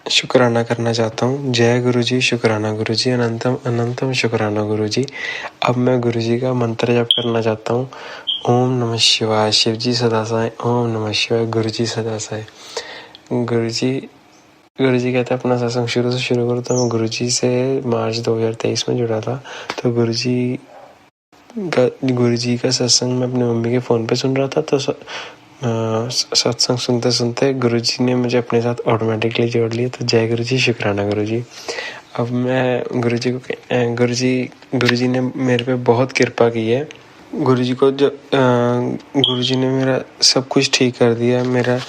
शुक्राना करना चाहता हूँ। जय गुरुजी, शुक्राना गुरुजी, अनंतम अनंतम शुक्राना गुरुजी। अब मैं गुरुजी का मंत्र जप करना चाहता हूँ। ओम नमः शिवाय, शिवजी सदा साई। ओम नमः शिवाय, गुरुजी सदा साई। गुरुजी कहते हैं अपना सत्संग शुरू से शुरू करो। तो मैं गुरुजी से मार्च 2023 में जुड़ा था। तो गुरुजी का सत्संग मैं अपनी मम्मी के फ़ोन पे सुन रहा था। तो सत्संग सुनते सुनते गुरुजी ने मुझे अपने साथ ऑटोमेटिकली जोड़ लिया। तो जय गुरुजी, शुक्राना गुरुजी। अब मैं गुरुजी ने मेरे पे बहुत कृपा की है। गुरुजी ने मेरा सब कुछ ठीक कर दिया। मेरे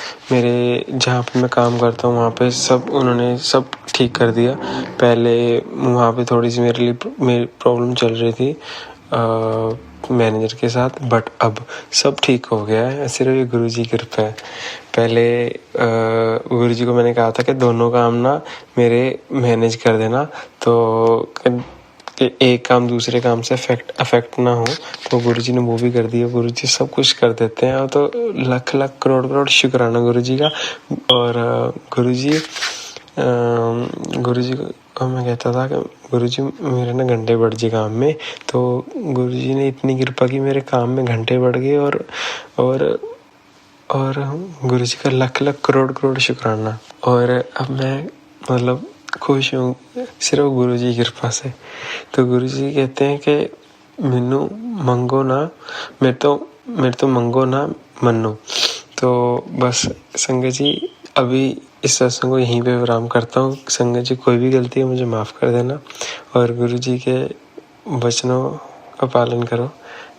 जहाँ पे मैं काम करता हूँ वहाँ पे उन्होंने सब ठीक कर दिया। पहले वहाँ पे थोड़ी सी मेरी प्रॉब्लम चल रही थी मैनेजर के साथ, बट अब सब ठीक हो गया है। सिर्फ ये गुरुजी की कृपा है। पहले गुरुजी को मैंने कहा था कि दोनों काम ना मेरे मैनेज कर देना, तो एक काम दूसरे काम से अफेक्ट ना हो। तो गुरुजी ने वो भी कर दिया। गुरुजी सब कुछ कर देते हैं, और तो लाख लाख करोड़ करोड़ शुक्राना गुरुजी का। और गुरुजी को मैं कहता था कि गुरुजी मेरे ना घंटे बढ़ गए काम में, तो गुरुजी ने इतनी कृपा की, मेरे काम में घंटे बढ़ गए। और गुरुजी का लाख लाख करोड़ करोड़ शुक्राना। और अब मैं मतलब खुश हूँ सिर्फ गुरुजी की कृपा से। तो गुरुजी कहते हैं कि मैनू मंगो ना, मेरे तो मंगो ना मनो। तो बस संगत जी, अभी इस सत्संग को यहीं पे विराम करता हूँ। संगत जी, कोई भी गलती है मुझे माफ़ कर देना, और गुरुजी के वचनों का पालन करो।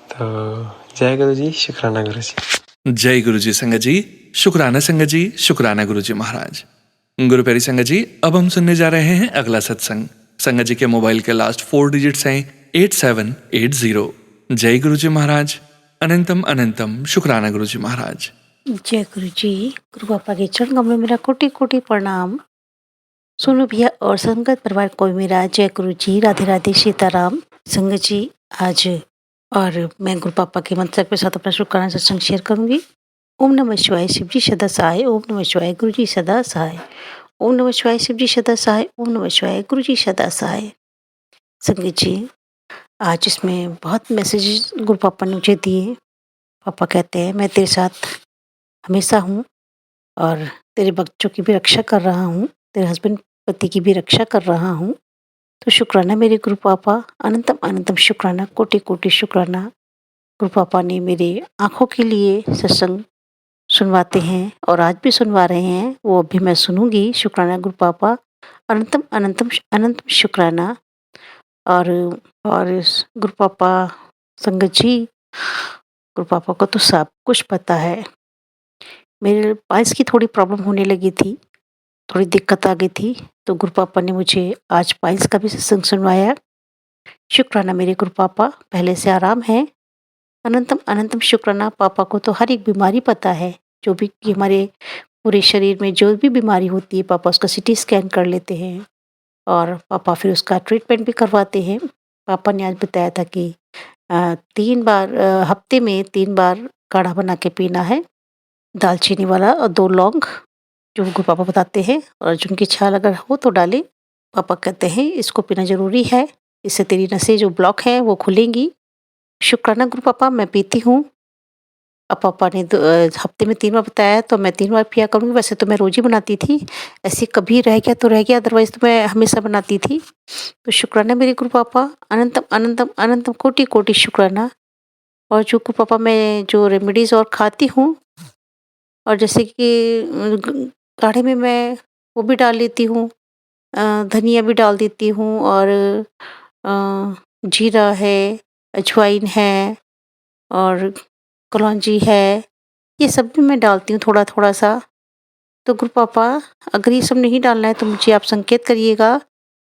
तो जय गुरु जी, शुक्राना गुरु जी। जय गुरु जी संगत जी, शुक्राना संगत जी, शुक्राना गुरु जी महाराज। गुरु प्यारी संगत जी, अब हम सुनने जा रहे हैं अगला सत्संग। संगत जी के मोबाइल के लास्ट 4 डिजिट्स हैं 8780। जय गुरु जी महाराज, अनंतम अनंतम शुक्राना गुरु जी महाराज। जय गुरु जी। गुरु पापा के चरण कमलों में मेरा कोटि कोटि प्रणाम। सोनू भैया और संगत परिवार को भी मेरा जय गुरु जी, राधे राधे, सीताराम। संगत जी, आज और मैं गुरु पापा के मंत्र के साथ अपना शुक्राना सत्संग शेयर करूंगी। ओम नमः शिवाय, शिव जी सदा सहाय। ओम नमः शिवाय, गुरु जी सदा सहाय। ओम नमः शिवाय, शिव जी सदा सहाय। ओम नमः शिवाय, गुरु जी सदा सहाय। संगत जी, आज इसमें बहुत मैसेजेस गुरु पापा ने मुझे दिए। पापा कहते हैं मैं तेरे साथ हमेशा हूँ, और तेरे बच्चों की भी रक्षा कर रहा हूँ, तेरे हस्बैंड पति की भी रक्षा कर रहा हूँ। तो शुक्राना मेरे गुरु पापा, अनंतम अनंतम शुक्राना, कोटि कोटि शुक्राना। गुरु पापा ने मेरे आँखों के लिए सत्संग सुनवाते हैं, और आज भी सुनवा रहे हैं, वो अभी मैं सुनूंगी। शुक्राना गुरु पापा, अनंतम अनंतम अनंतम शुक्राना। और इस गुरु पापा, संगत जी, गुरु पापा को तो सब कुछ पता है। मेरे पाइल्स की थोड़ी प्रॉब्लम होने लगी थी, थोड़ी दिक्कत आ गई थी, तो गुरु पापा ने मुझे आज पाइल्स का भी सत्संग सुनवाया। शुक्राना मेरे गुरु पापा, पहले से आराम है। अनंतम अनंतम शुक्राना। पापा को तो हर एक बीमारी पता है, जो भी कि हमारे पूरे शरीर में जो भी बीमारी होती है, पापा उसका CT स्कैन कर लेते हैं, और पापा फिर उसका ट्रीटमेंट भी करवाते हैं। पापा ने आज बताया था कि 3 बार हफ्ते में 3 बार काढ़ा बना के पीना है, दालचीनी वाला, और 2 लौंग, जो गुरु पापा बताते हैं, और अर्जुन की छाल अगर हो तो डालें। पापा कहते हैं इसको पीना ज़रूरी है, इससे तेरी नसें जो ब्लॉक हैं वो खुलेंगी। शुक्राना गुरु पापा, मैं पीती हूँ। अब पापा ने हफ्ते में 3 बार बताया, तो मैं 3 बार पिया करूँगी। वैसे तो मैं रोज़ ही बनाती थी, ऐसे कभी रह गया तो रह गया, अदरवाइज़ तो मैं हमेशा बनाती थी। तो शुक्राना मेरे गुरु पापा, अनंतम अनंतम अनंतम कोटि कोटि शुक्राना। और जो गुरु पापा मैं जो रेमेडीज़ और खाती हूँ, और जैसे कि काढ़े में मैं वो भी डाल लेती हूँ, धनिया भी डाल देती हूँ, और जीरा है, अजवाइन है, और कलौंजी है, ये सब भी मैं डालती हूँ थोड़ा थोड़ा सा। तो गुरु पापा, अगर ये सब नहीं डालना है तो मुझे आप संकेत करिएगा,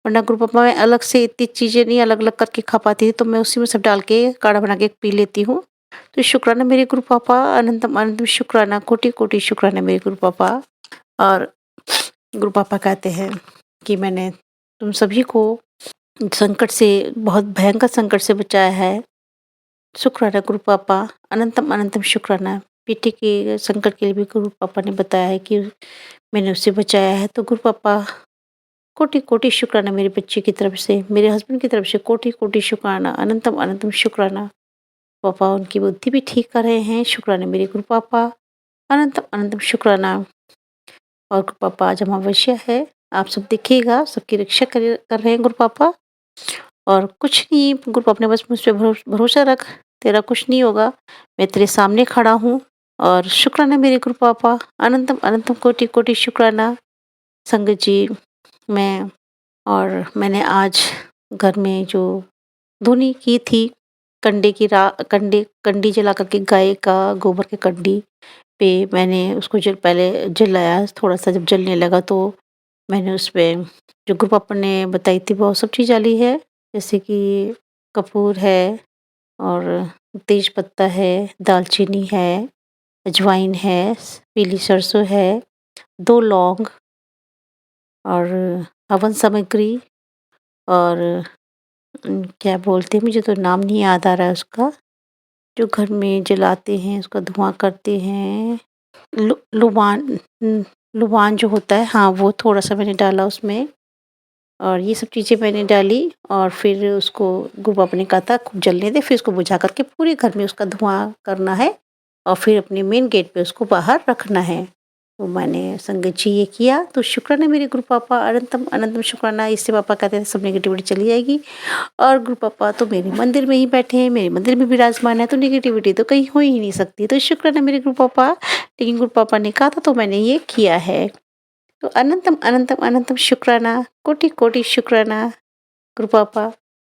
वरना गुरु पापा मैं अलग से इतनी चीज़ें नहीं अलग अलग करके खा पाती थी, तो मैं उसी में सब डाल के काढ़ा बना के पी लेती हूँ। तो शुक्राना मेरे गुरु पापा, अनंतम अनंतम शुक्राना, कोटि कोटि शुक्राना मेरे गुरु पापा। और गुरु पापा कहते हैं कि मैंने तुम सभी को संकट से, बहुत भयंकर संकट से बचाया है। शुक्राना गुरु पापा, अनंतम अनंतम शुक्राना। बेटे के संकट के लिए भी गुरु पापा ने बताया है कि मैंने उससे बचाया है। तो गुरु पापा, कोटि कोटि शुक्राना मेरे बच्चे की तरफ से, मेरे हस्बैंड की तरफ से कोटि कोटि शुक्राना, अनंतम अनंतम शुक्राना। पापा उनकी बुद्धि भी ठीक कर रहे हैं। शुक्राना मेरे गुरु पापा, अनंतम अनंतम शुक्राना। और गुरु पापा, आज अमावस्या है, आप सब देखिएगा, सबकी रक्षा कर रहे हैं गुरु पापा। और कुछ नहीं गुरु पापा ने बस मुझ पे भरोसा रख, तेरा कुछ नहीं होगा, मैं तेरे सामने खड़ा हूँ। और शुक्राना मेरे गुरु पापा, अनंतम अनंतम कोटि कोटि शुक्राना। संगत जी, मैं और मैंने आज घर में जो धुनी की थी, कंडी जला कर के गाय का गोबर की कंडी पे मैंने उसको पहले जलाया। थोड़ा-सा जब जलने लगा तो मैंने उसमें जो गुरु पापा ने बताई थी वो सब चीज़ डाली है, जैसे कि कपूर है और तेज पत्ता है, दालचीनी है, अजवाइन है, पीली सरसों है, 2 लौंग और हवन सामग्री और क्या बोलते हैं, मुझे तो नाम नहीं याद आ रहा है उसका, जो घर में जलाते हैं, उसका धुआँ करते हैं। लुबान लुबान जो होता है, हाँ, वो थोड़ा-सा मैंने डाला उसमें और ये सब चीज़ें मैंने डाली और फिर उसको गुरु बाबा ने कहा था खूब जलने दे, फिर उसको बुझा कर के पूरे घर में उसका धुआँ करना है और फिर अपने मेन गेट पे उसको बाहर रखना है। तो मैंने संगत जी ये किया, तो शुक्राना मेरे गुरु पापा, अनंतम अनंतम शुक्राना। इससे पापा कहते थे सब नेगेटिविटी चली जाएगी और गुरु पापा तो मेरे मंदिर में ही बैठे हैं, मेरे मंदिर में विराजमान है, तो नेगेटिविटी तो कहीं हो ही नहीं सकती। तो शुक्राना मेरे गुरु पापा, लेकिन गुरु पापा ने कहा था तो मैंने ये किया है। तो अनंतम अनंतम अनंतम शुक्राना, कोटि-कोटि शुक्राना गुरु पापा,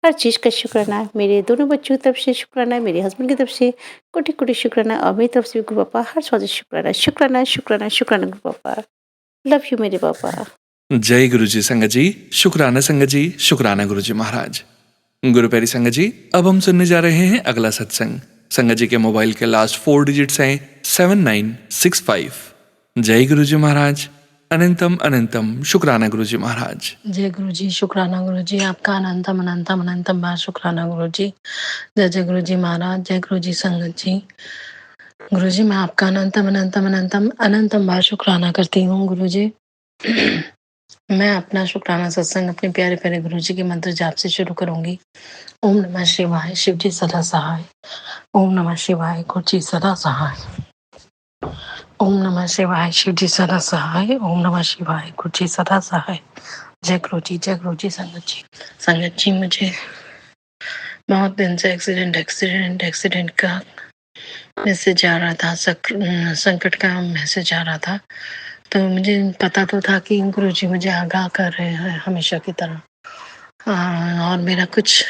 हर चीज़ का शुक्राना। मेरे दोनों बच्चों की तरफ से शुक्राना, मेरे हस्बैंड की तरफ से कोटि-कोटि शुक्राना और मेरी तरफ से भी गुरु पापा हर स्वादिष्ट शुक्राना, शुक्राना, शुक्राना, शुक्राना गुरु पापा। लव यू मेरे पापा। जय गुरु जी संगत जी, शुक्राना संगत जी, शुक्राना गुरु जी महाराज। गुरु प्यारी संगत जी, अब हम सुनने जा रहे हैं अगला सत्संग। संगत जी के मोबाइल के लास्ट 4 डिजिट्स हैं 7965। जय गुरु जी महाराज, अनंतम अनंतम शुक्राना गुरु जी महाराज। जय गुरु जी, शुक्राना गुरु जी, आपका अनंतम अनंतम अनंतम बार शुक्राना गुरु जी। जय जय गुरु जी महाराज, जय गुरु जी संगत जी। गुरु जी, मैं आपका अनंतम अनंतम अनंतम अनंतम बार शुक्राना करती हूँ गुरु जी। मैं अपना शुक्राना सत्संग अपने प्यारे प्यारे गुरु जी के मंत्र जाप से शुरू करूंगी। ओम नमः शिवाय, शिव जी सदा सहाय। ओम नमः शिवाय, गुरु जी सदा सहाय। ओम नमः शिवाय, शिव जी सदा सहाय। ओम नमः शिवाय, गुरु जी सदा सहाय। जय गुरु जी, जय गुरु जी संगत जी। संगत जी, मुझे बहुत दिन से एक्सीडेंट का मैसेज आ रहा था, संकट का मैसेज आ रहा था। तो मुझे पता तो था कि गुरु जी मुझे आगाह कर रहे हैं हमेशा की तरह। और मेरा कुछ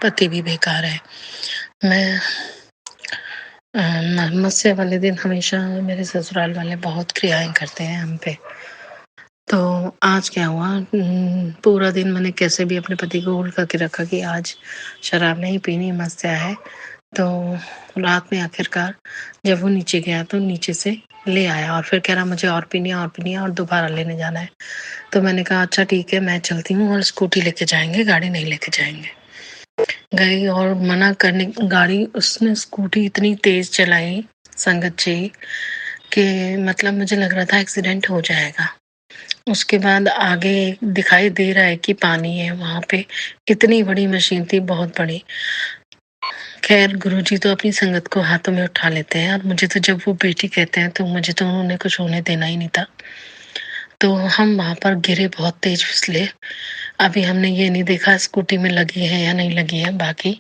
पति भी बेकार है। मैं मत्स्य वाले दिन हमेशा मेरे ससुराल वाले बहुत क्रियाएं करते हैं हम पे। तो आज क्या हुआ, पूरा दिन मैंने कैसे भी अपने पति को होल्ड करके रखा कि आज शराब नहीं पीनी, मस्या है। तो रात में आखिरकार जब वो नीचे गया तो नीचे से ले आया और फिर कह रहा मुझे और पीनी है और दोबारा लेने जाना है। तो मैंने कहा अच्छा ठीक है, मैं चलती हूँ और स्कूटी लेके जाएंगे, गाड़ी नहीं लेके जाएंगे। गई और मना करने गाड़ी, उसने स्कूटी इतनी तेज चलाई संगत जी कि मतलब मुझे लग रहा था एक्सीडेंट हो जाएगा। उसके बाद आगे दिखाई दे रहा है कि पानी है वहां पे, इतनी बड़ी मशीन थी, बहुत बड़ी। खैर गुरुजी तो अपनी संगत को हाथों में उठा लेते हैं और मुझे तो जब वो बेटी कहते हैं तो मुझे तो उन्होंने कुछ होने देना ही नहीं था। तो हम वहां पर गिरे, बहुत तेज फिसले। अभी हमने ये नहीं देखा स्कूटी में लगी है या नहीं लगी है, बाकी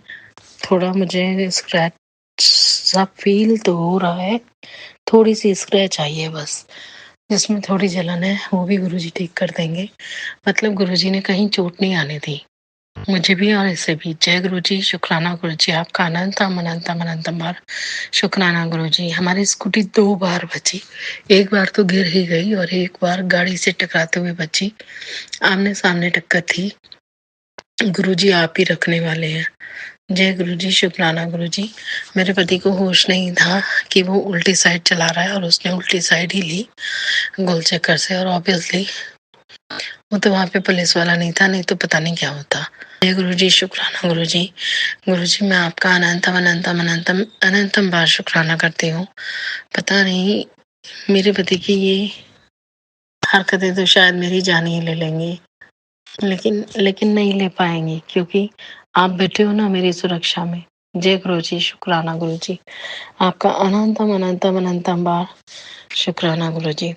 थोड़ा मुझे स्क्रैच सा फील तो हो रहा है, थोड़ी सी स्क्रैच आई है बस, जिसमें थोड़ी जलन है, वो भी गुरुजी ठीक कर देंगे। मतलब गुरुजी ने कहीं चोट नहीं आने दी मुझे भी और इसे भी। जय गुरु जी, शुक्राना गुरु जी, आपका अनंतम अनंतम अनंतम बार शुक्राना गुरु जी। हमारी स्कूटी 2 बार बची, एक बार तो गिर ही गई और एक बार गाड़ी से टकराते हुए बची। आमने सामने टक्कर थी। गुरु जी आप ही रखने वाले हैं। जय गुरु जी, शुक्राना गुरु जी। मेरे पति को होश नहीं था कि वो उल्टी साइड चला रहा है और उसने उल्टी साइड ही ली गोल चक्कर से, और ऑब्वियसली वो तो वहां पे पुलिस वाला नहीं था, नहीं तो पता नहीं क्या होता। जय गुरु जी, शुक्राना गुरु जी। गुरु जी, मैं आपका अनंतम अनंतम अनंतम अनंतम बार शुक्राना करती हूँ। पता नहीं मेरे पति की ये हरकतें तो शायद मेरी जान ही ले लेंगी, लेकिन नहीं ले पाएंगी, क्योंकि आप बैठे हो ना मेरी सुरक्षा में। जय गुरु जी, शुक्राना गुरु जी। आपका अनंतम अनंतम अनंतम बार शुक्राना गुरु जी।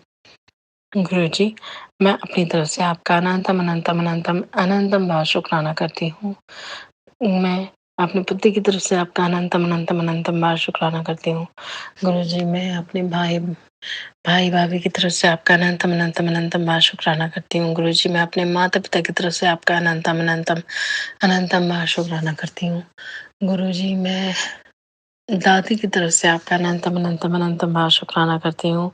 गुरु जी, मैं अपनी तरफ से आपका अनंतम अनंतम अनंतम अनंतम बार शुक्राना करती हूँ। मैं अपने पति की तरफ से आपका अनंतम अनंतम अनंतम बार शुक्राना करती हूँ। गुरु जी, मैं अपने भाई भाई भाभी की तरफ से आपका अनंतम अनंतम अनंतम बार शुक्राना करती हूँ। गुरुजी, मैं अपने माता पिता की तरफ से आपका अनंतम अनंतम अनंतम बार शुक्राना करती हूँ। गुरुजी, मैं दादी की तरफ से आपका अनंतम अनंतम अनंतम बार शुक्राना करती हूँ।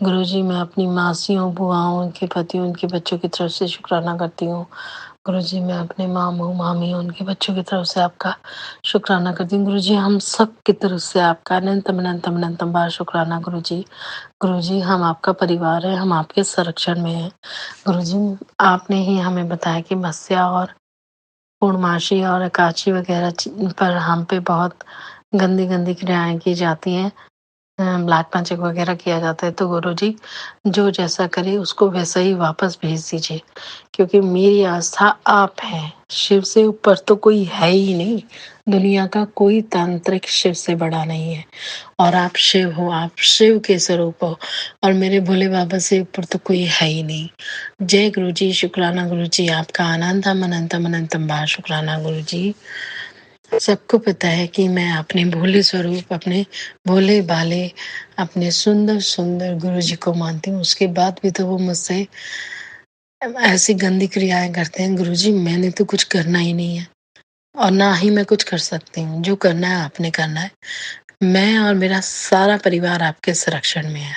गुरुजी, मैं अपनी मासियों, बुआओं, उनके पतियों, उनके बच्चों की तरफ से शुक्राना करती हूँ। गुरुजी, मैं अपने मामू, मामी, उनके बच्चों की तरफ से आपका शुक्राना करती हूँ। गुरुजी, हम सब की तरफ से आपका अनंतम अनंतम अनंतम बार शुक्राना गुरुजी। गुरुजी, हम आपका परिवार है, हम आपके संरक्षण में हैं। गुरुजी, आपने ही हमें बताया कि मत्स्या और पूर्णमासी और एकादशी वगैरह पर हम पे बहुत गंदी गंदी क्रियाएं की जाती हैं, ब्लैक मैजिक वगैरह किया जाता है। तो गुरुजी, जो जैसा करे उसको वैसा ही वापस भेज दीजिए, क्योंकि मेरी आस्था आप हैं। शिव से ऊपर तो कोई है ही नहीं, दुनिया का कोई तांत्रिक शिव से बड़ा नहीं है। और आप शिव हो, आप शिव के स्वरूप हो, और मेरे भोले बाबा से ऊपर तो कोई है ही नहीं। जय गुरुजी, शुक्राना गुरुजी, आपका अनंतम अनंतम अनंतम बार शुक्राना गुरुजी। सबको पता है कि मैं अपने भोले स्वरूप, अपने भोले भाले, अपने सुंदर सुंदर गुरुजी को मानती हूँ। उसके बाद भी तो वो मुझसे ऐसी गंदी क्रियाएं करते हैं। गुरुजी, मैंने तो कुछ करना ही नहीं है, और ना ही मैं कुछ कर सकती हूँ। जो करना है आपने करना है। मैं और मेरा सारा परिवार आपके संरक्षण में है,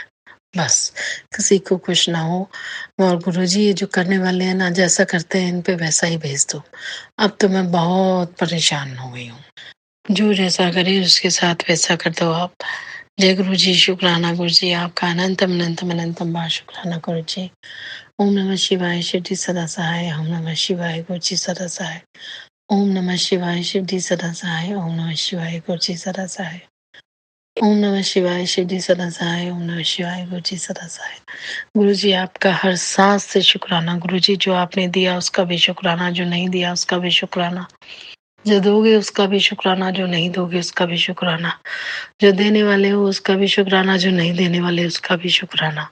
बस किसी को कुछ ना हो। और गुरुजी, ये जो करने वाले हैं ना, जैसा करते हैं इन पे वैसा ही भेज दो। अब तो मैं बहुत परेशान हो गई हूँ। जो जैसा करे उसके साथ वैसा कर दो आप। जय गुरु जी, शुक्राना गुरु जी, आपका अनंतम अनंतम अनंतम बार शुक्राना गुरु जी। ओम नमः शिवाय, शिव जी सदा सहाय। ओम नमः शिवाय, गुरु जी सदा सहाय। ओम नमः शिवाय, शिव जी सदा सहाय। ओम नमः शिवाय, गुरु जी सदा सहाय। ओम नमः शिवाय, शिव जी सदा सहाय। ओम नमः शिवाय, गुरु जी सदा सहाय। गुरु जी, आपका हर सांस से शुक्राना। गुरु जी, जो आपने दिया उसका भी शुक्राना, जो नहीं दिया उसका भी शुक्राना, जो दोगे उसका भी शुक्राना, जो नहीं दोगे उसका भी शुक्राना, जो देने वाले हो उसका भी शुक्राना, जो नहीं देने वाले उसका भी शुक्राना।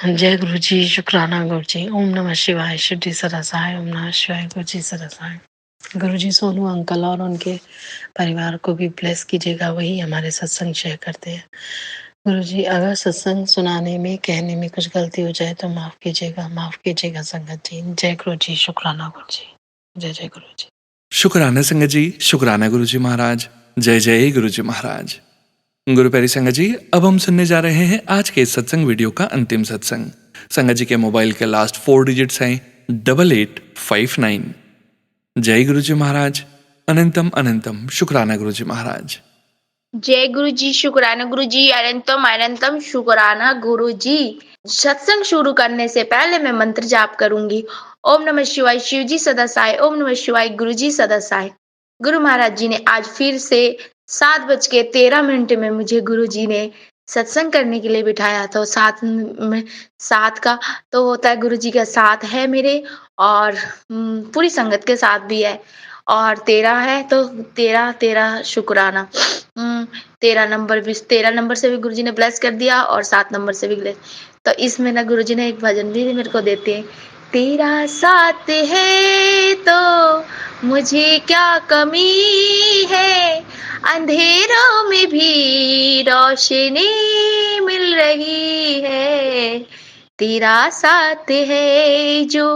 जय गुरु जी, शुक्राना गुरु जी। ओम नमः शिवाय, शिव जी सदा सहाय। ओम नमः शिवाय, गुरु जी सदा सहाय। गुरु जी, सोनू अंकल और उनके परिवार को भी ब्लेस कीजिएगा, वही हमारे सत्संग शेयर करते हैं। गुरु जी, अगर सत्संग सुनाने में, कहने में कुछ गलती हो जाए तो माफ कीजिएगा संगत जी। जय गुरु जी, शुक्राना गुरु जी। जय जय गुरु जी। शुक्राना संगत जी, शुक्राना गुरु जी महाराज। जय जय गुरु जी महाराज। गुरु प्यारी संगत जी, अब हम सुनने जा रहे हैं आज के इस सत्संग वीडियो का अंतिम सत्संग। संगत जी के मोबाइल के लास्ट 4 डिजिट्स हैं 8859। जय गुरु जी महाराज। अनंतम अनंतम शुक्राना गुरु जी महाराज। जय गुरु जी, शुक्राना गुरु जी, अनंतम अनंतम शुक्राना गुरु जी। सत्संग शुरू करने से पहले मैं मंत्र जाप करूंगी। ओम नमः शिवाय, शिव जी सदा सहाय। ओम नमः शिवाय, गुरु जी सदा सहाय। गुरु महाराज जी ने आज फिर से 7:13 में मुझे गुरु जी ने सत्संग करने के लिए बिठाया। तो साथ का तो होता है, गुरु जी का साथ है मेरे, और पूरी संगत के साथ भी है। और 13 है तो 13 शुक्राना। 13 नंबर से भी गुरुजी ने ब्लेस कर दिया, और 7 नंबर से भी ब्लेस। तो इसमें ना गुरुजी ने एक भजन भी मेरे को देते हैं। तेरा साथ है तो मुझे क्या कमी है, अंधेरों में भी रोशनी मिल रही है, तेरा साथ है जो।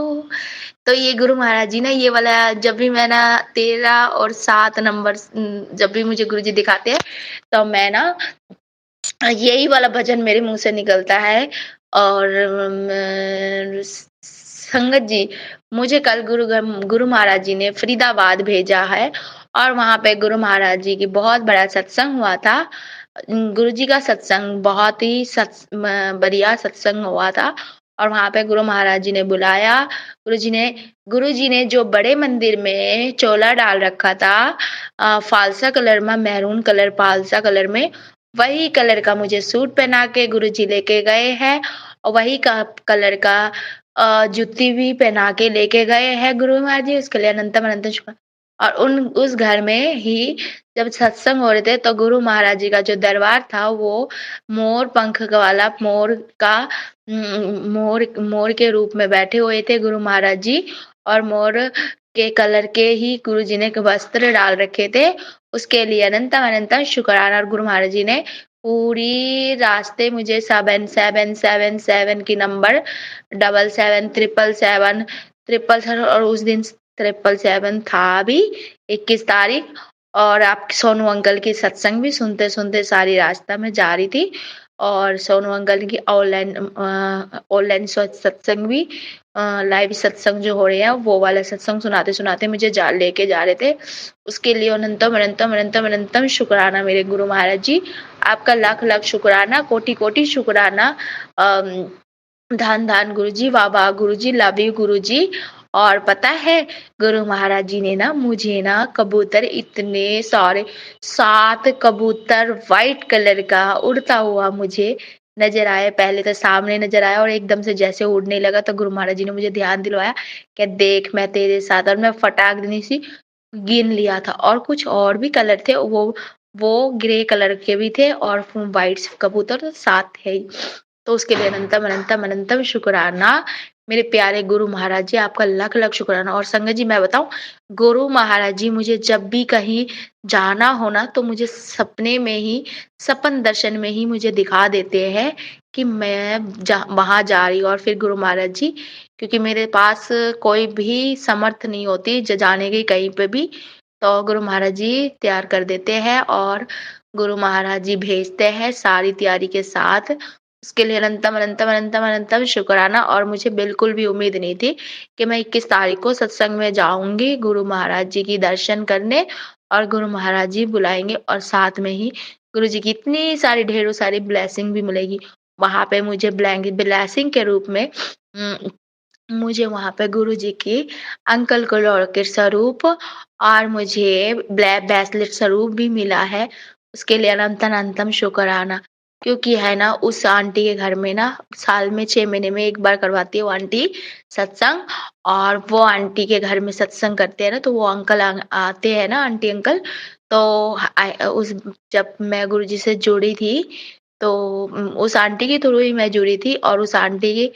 तो ये गुरु महाराज जी ना, ये वाला जब भी मैं ना 13 और 7 नंबर जब भी मुझे गुरु जी दिखाते हैं, तो मैं ना यही वाला भजन मेरे मुंह से निकलता है। और संगत जी, मुझे कल गुरु महाराज जी ने फरीदाबाद भेजा है, और वहां पे गुरु महाराज जी की बहुत बड़ा सत्संग हुआ था। गुरु जी का सत्संग बहुत ही बढ़िया सत्संग हुआ था, और वहां पे गुरु महाराज जी ने बुलाया। गुरु जी ने जो बड़े मंदिर में चोला डाल रखा था, फालसा कलर में, मैरून कलर फालसा कलर में, वही कलर का मुझे सूट पहना के गुरु जी लेके गए हैं, और वही का कलर का जुत्ती भी पहना के लेके गए हैं गुरु महाराज जी। उसके लिए अनंतम अनंत शुक्र। और उस घर में ही जब सत्संग हो रहे थे, तो गुरु महाराज जी का जो दरबार था वो मोर पंख वाला, मोर के रूप में बैठे हुए थे गुरु महाराज जी, और मोर के कलर के ही गुरु जी ने वस्त्र डाल रखे थे। उसके लिए अनंतम अनंतम शुक्राना। और गुरु महाराज जी ने पूरी रास्ते मुझे 7777 की नंबर 7777 777 और उस दिन 777 था भी 21 तारीख। और आप सोनू अंकल की सत्संग भी सुनते सुनते सारी रास्ता में जा रही थी और सोनू अंकल की ऑनलाइन सत्संग भी लाइव सत्संग जो हो रहे हैं वो वाला सत्संग सुनाते सुनाते मुझे लेके जा रहे थे। उसके लिए अनंतम अनंतम अनंतम अनंतम शुक्राना मेरे गुरु महाराज जी। आपका लाख लाख शुक्राना, कोटि कोटि शुक्राना। धन धन गुरुजी, वाह वाह गुरुजी, लव यू गुरुजी। और पता है गुरु महाराज जी ने ना मुझे ना कबूतर इतने सारे 7 कबूतर व्हाइट कलर का उड़ता हुआ मुझे नजर आया। पहले तो सामने नजर आया और एकदम से जैसे उड़ने लगा तो गुरु महाराज जी ने मुझे ध्यान दिलवाया कि देख मैं तेरे साथ। और मैं फटाक देनी सी गिन लिया था और कुछ और भी कलर थे, वो ग्रे कलर के भी थे और व्हाइट कबूतर तो 7 थे ही। तो उसके लिए अनंतम अनंतम अनंतम शुक्राना मेरे प्यारे गुरु महाराज जी, आपका लाख लाख शुक्राना। और संगत जी मैं बताऊं, गुरु महाराज जी मुझे जब भी कहीं जाना हो ना तो मुझे सपने में ही, सपन दर्शन में ही मुझे दिखा देते हैं कि मैं वहां जा रही हूँ। और फिर गुरु महाराज जी, क्योंकि मेरे पास कोई भी समर्थ नहीं होती जाने की कहीं पे भी, तो गुरु महाराज जी तैयार कर देते हैं और गुरु महाराज जी भेजते हैं सारी तैयारी के साथ। उसके लिए अनंतम अनंतम अनंतम अनंतम शुक्राना। और मुझे बिल्कुल भी उम्मीद नहीं थी कि मैं 21 तारीख को सत्संग में जाऊंगी गुरु महाराज जी की दर्शन करने और गुरु महाराज जी बुलाएंगे और साथ में ही गुरु जी की इतनी सारी ढेरों सारी ब्लेसिंग भी मिलेगी। वहां पे मुझे ब्लेसिंग के रूप में मुझे वहां पे गुरु जी की अंकल को लौकिक स्वरूप और मुझे ब्लैक ब्रेसलेट स्वरूप भी मिला है। उसके लिए अनंतम अनंतम शुक्राना। क्योंकि है ना उस आंटी के घर में ना साल में 6 महीने में एक बार करवाती है वो आंटी सत्संग। और वो आंटी के घर में सत्संग करते हैं ना तो वो अंकल आते हैं ना, आंटी अंकल। तो उस जब मैं गुरु जी से जुड़ी थी तो उस आंटी के थ्रू ही मैं जुड़ी थी और उस आंटी की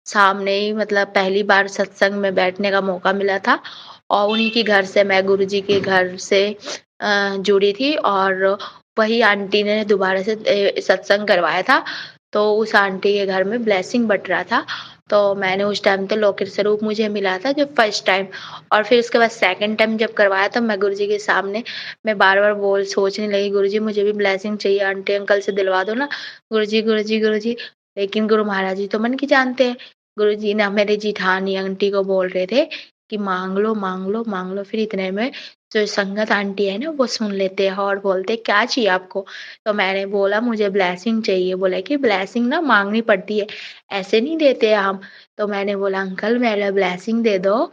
सामने ही मतलब पहली बार सत्संग में बैठने का मौका मिला था और उन्हीं के घर से मैं गुरुजी के घर से जुड़ी थी और वही आंटी ने दोबारा से सत्संग करवाया था। तो उस आंटी के घर में ब्लेसिंग बट रहा था तो मैंने उस टाइम तो लौकिक स्वरूप मुझे मिला था जो फर्स्ट टाइम। और फिर उसके बाद सेकंड टाइम जब करवाया तो मैं गुरुजी के सामने मैं बार बार सोचने लगी, गुरुजी मुझे भी ब्लेसिंग चाहिए, आंटी अंकल से दिलवा दो ना गुरुजी गुरुजी गुरुजी। लेकिन गुरु महाराज जी तो मन की जानते हैं। गुरु जी ना मेरी जिठानी आंटी को बोल रहे थे कि मांग लो मांग लो मांग लो। फिर इतने में जो संगत आंटी है ना वो सुन लेते हैं और बोलते क्या चाहिए आपको। तो मैंने बोला मुझे ब्लेसिंग चाहिए। बोला कि ब्लेसिंग ना मांगनी पड़ती है, ऐसे नहीं देते हम। तो मैंने बोला अंकल मेरा ब्लेसिंग दे दो।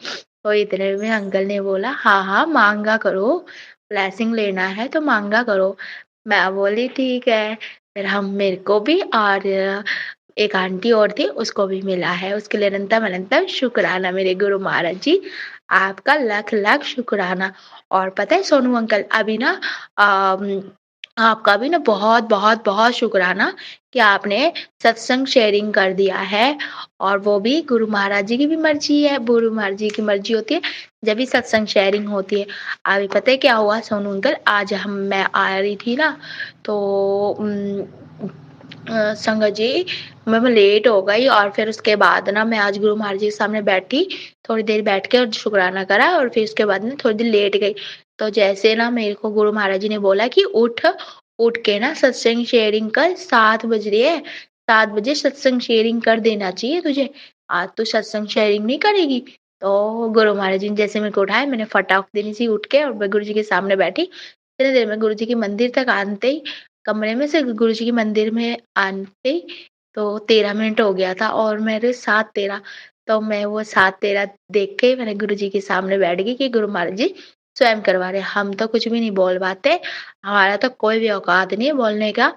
तो इतने में अंकल ने बोला हाँ हाँ मांगा करो, ब्लेसिंग लेना है तो मांगा करो। मैं बोली ठीक है। फिर हम मेरे को भी और एक आंटी और थी उसको भी मिला है। उसके लिए अनंतम अनंतम शुक्राना मेरे गुरु महाराज जी, आपका लाख लाख शुक्राना। और पता है सोनू अंकल अभी ना आपका भी ना बहुत बहुत बहुत शुक्राना कि आपने सत्संग शेयरिंग कर दिया है। और वो भी गुरु महाराज जी की भी मर्जी है, गुरु महाराज जी की मर्जी होती है जब भी सत्संग शेयरिंग होती है। अभी पता है क्या हुआ सोनू अंकल, आज मैं आ रही थी ना तो संगत जी मैं लेट हो गई और फिर उसके बाद ना मैं आज गुरु महाराज जी के सामने बैठी, थोड़ी देर बैठ के और शुक्राना करा और फिर उसके बाद ना थोड़ी देर लेट गई। तो जैसे ना मेरे को गुरु महाराज जी ने बोला कि उठ के ना सत्संग शेयरिंग कर, 7 बज रही है, 7 बजे सत्संग शेयरिंग कर देना चाहिए तुझे, आज तो सत्संग शेयरिंग नहीं करेगी। तो गुरु महाराज जी ने जैसे मेरे को उठाया मैंने फटाक देनी सी उठ के और मैं गुरु जी के सामने बैठी। इतनी देर में गुरु जी के मंदिर तक आते ही कमरे में से गुरु जी के मंदिर में आते तो 13 मिनट हो गया था और मेरे 7:13। तो मैं वो 7:13 देख के मैंने गुरु जी के सामने बैठ गई कि गुरु महाराज जी स्वयं करवा रहे। हम तो कुछ भी नहीं बोल पाते, हमारा तो कोई भी औकात नहीं है बोलने का।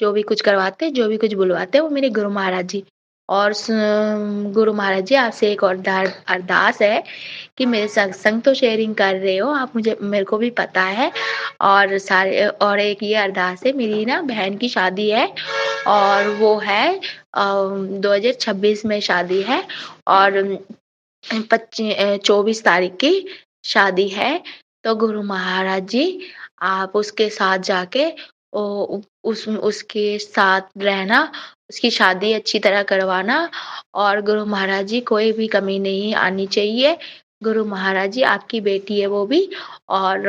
जो भी कुछ करवाते जो भी कुछ बुलवाते वो मेरे गुरु महाराज जी। और गुरु महाराज जी आपसे एक और अरदास है कि मेरे सत्संग तो शेयरिंग कर रहे हो आप, मुझे मेरे को भी पता है। और सारे और एक ये अरदास है, मेरी ना बहन की शादी है और वो है 2026 में शादी है और 24 तारीख की शादी है। तो गुरु महाराज जी आप उसके साथ जाके उसके साथ रहना, उसकी शादी अच्छी तरह करवाना और गुरु महाराज जी कोई भी कमी नहीं आनी चाहिए। गुरु महाराज जी आपकी बेटी है वो भी, और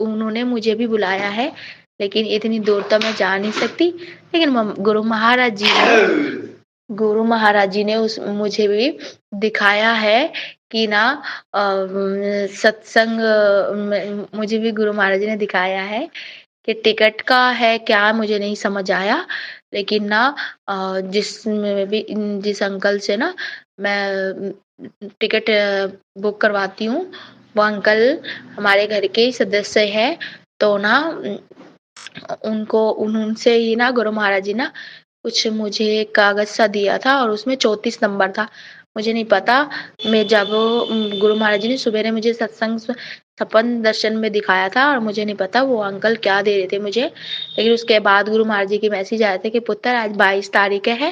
उन्होंने मुझे भी बुलाया है, लेकिन इतनी दूर तो मैं जा नहीं सकती। लेकिन गुरु महाराज जी ने मुझे भी दिखाया है कि ना सत्संग मुझे भी गुरु महाराज जी ने दिखाया है कि टिकट का है क्या मुझे नहीं समझ आया, लेकिन ना जिस अंकल से ना मैं टिकट बुक करवाती हूँ, वो अंकल हमारे घर के ही सदस्य है। तो ना उनसे ही ना गुरु महाराज जी ना कुछ मुझे कागज सा दिया था और उसमें 34 नंबर था। मुझे नहीं पता, मैं जब गुरु महाराज जी ने सुबह ने मुझे सत्संग सपन दर्शन में दिखाया था और मुझे नहीं पता वो अंकल क्या दे रहे थे मुझे। लेकिन उसके बाद गुरु महाराज जी के मैसेज आए थे कि पुत्र आज 22 तारीख है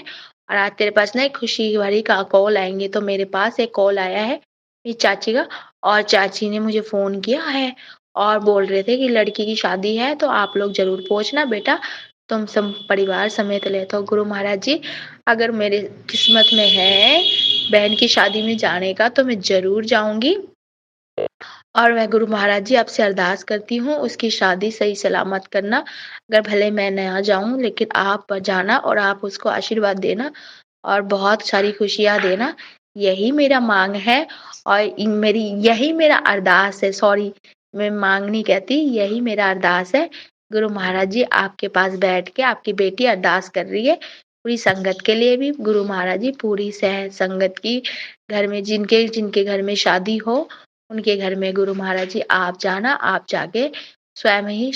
और आज तेरे पास ना एक खुशी भरी का कॉल आएंगे। तो मेरे पास एक कॉल आया है मेरी चाची का, और चाची ने मुझे फोन किया है और बोल रहे थे कि लड़की की शादी है तो आप लोग जरूर पहुंचना बेटा, तुम सब परिवार समेत ले। तो गुरु महाराज जी अगर मेरे किस्मत में है बहन की शादी में जाने का तो मैं जरूर जाऊंगी, और मैं गुरु महाराज जी आपसे अरदास करती हूँ उसकी शादी सही सलामत करना। अगर भले मैं न जाऊं लेकिन आप जाना और आप उसको आशीर्वाद देना और बहुत सारी खुशियां देना, यही मेरा मांग है और यही मेरा अरदास है। सॉरी, मैं मांग नहीं कहती, यही मेरा अरदास है। गुरु महाराज जी आपके पास बैठ के आपकी बेटी अरदास कर रही है पूरी संगत के लिए भी। गुरु महाराज जी पूरी संगत की घर में जिनके घर में शादी हो उनके घर में गुरु महाराज जी आप जाना, आप जाके स्वयं ही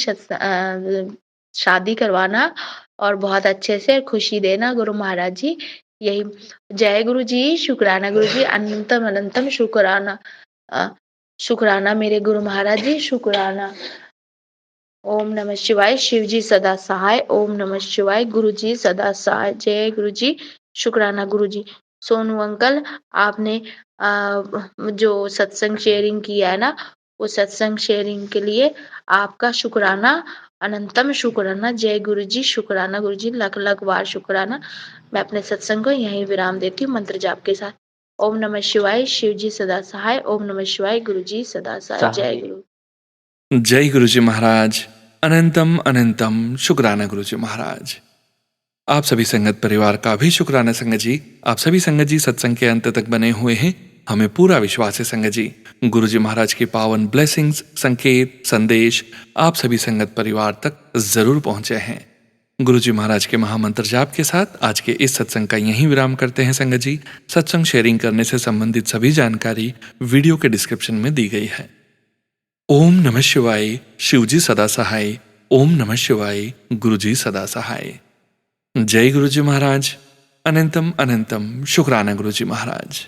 शादी करवाना और बहुत अच्छे से खुशी देना गुरु महाराज जी। यही जय गुरु जी, शुक्राना गुरु जी, अनंतम अनंतम शुक्राना। शुक्राना मेरे गुरु महाराज जी, शुक्राना। ओम नमः शिवाय, शिव जी सदा सहाय। ओम नमः शिवाय, गुरु जी सदा सहाय। जय गुरु जी, शुक्राना गुरु जी। सोनू अंकल, आपने जो सत्संग शेयरिंग किया है ना, वो सत्संग शेयरिंग के लिए आपका शुक्राना, अनंतम शुक्राना। जय गुरु जी, शुक्राना गुरु जी, लख लख बार शुक्राना। मैं अपने सत्संग को यहीं विराम देती हूँ मंत्र जाप के साथ। ओम नमः शिवाय, शिव जी सदा सहाय। ओम नमः शिवाय, गुरु जी सदा सहाय। जय गुरु। जय गुरु जी महाराज, अनंतम अनंतम शुक्राना गुरु जी महाराज। आप सभी संगत परिवार का भी शुक्राना संगत जी। आप सभी संगत जी सत्संग के अंत तक बने हुए हैं। हमें पूरा विश्वास है संगत जी गुरु जी महाराज की पावन ब्लेसिंग्स, संकेत, संदेश आप सभी संगत परिवार तक जरूर पहुंचे हैं। गुरु जी महाराज के महामंत्र जाप के साथ आज के इस सत्संग का यहीं विराम करते हैं संगत जी। सत्संग शेयरिंग करने से संबंधित सभी जानकारी वीडियो के डिस्क्रिप्शन में दी गई है। ओम नमः शिवाय, शिव जी सदा सहाय। ओम नमः शिवाय, गुरु जी सदा सहाय। जय गुरु जी महाराज, अनंतम अनंतम शुक्राना गुरु जी महाराज।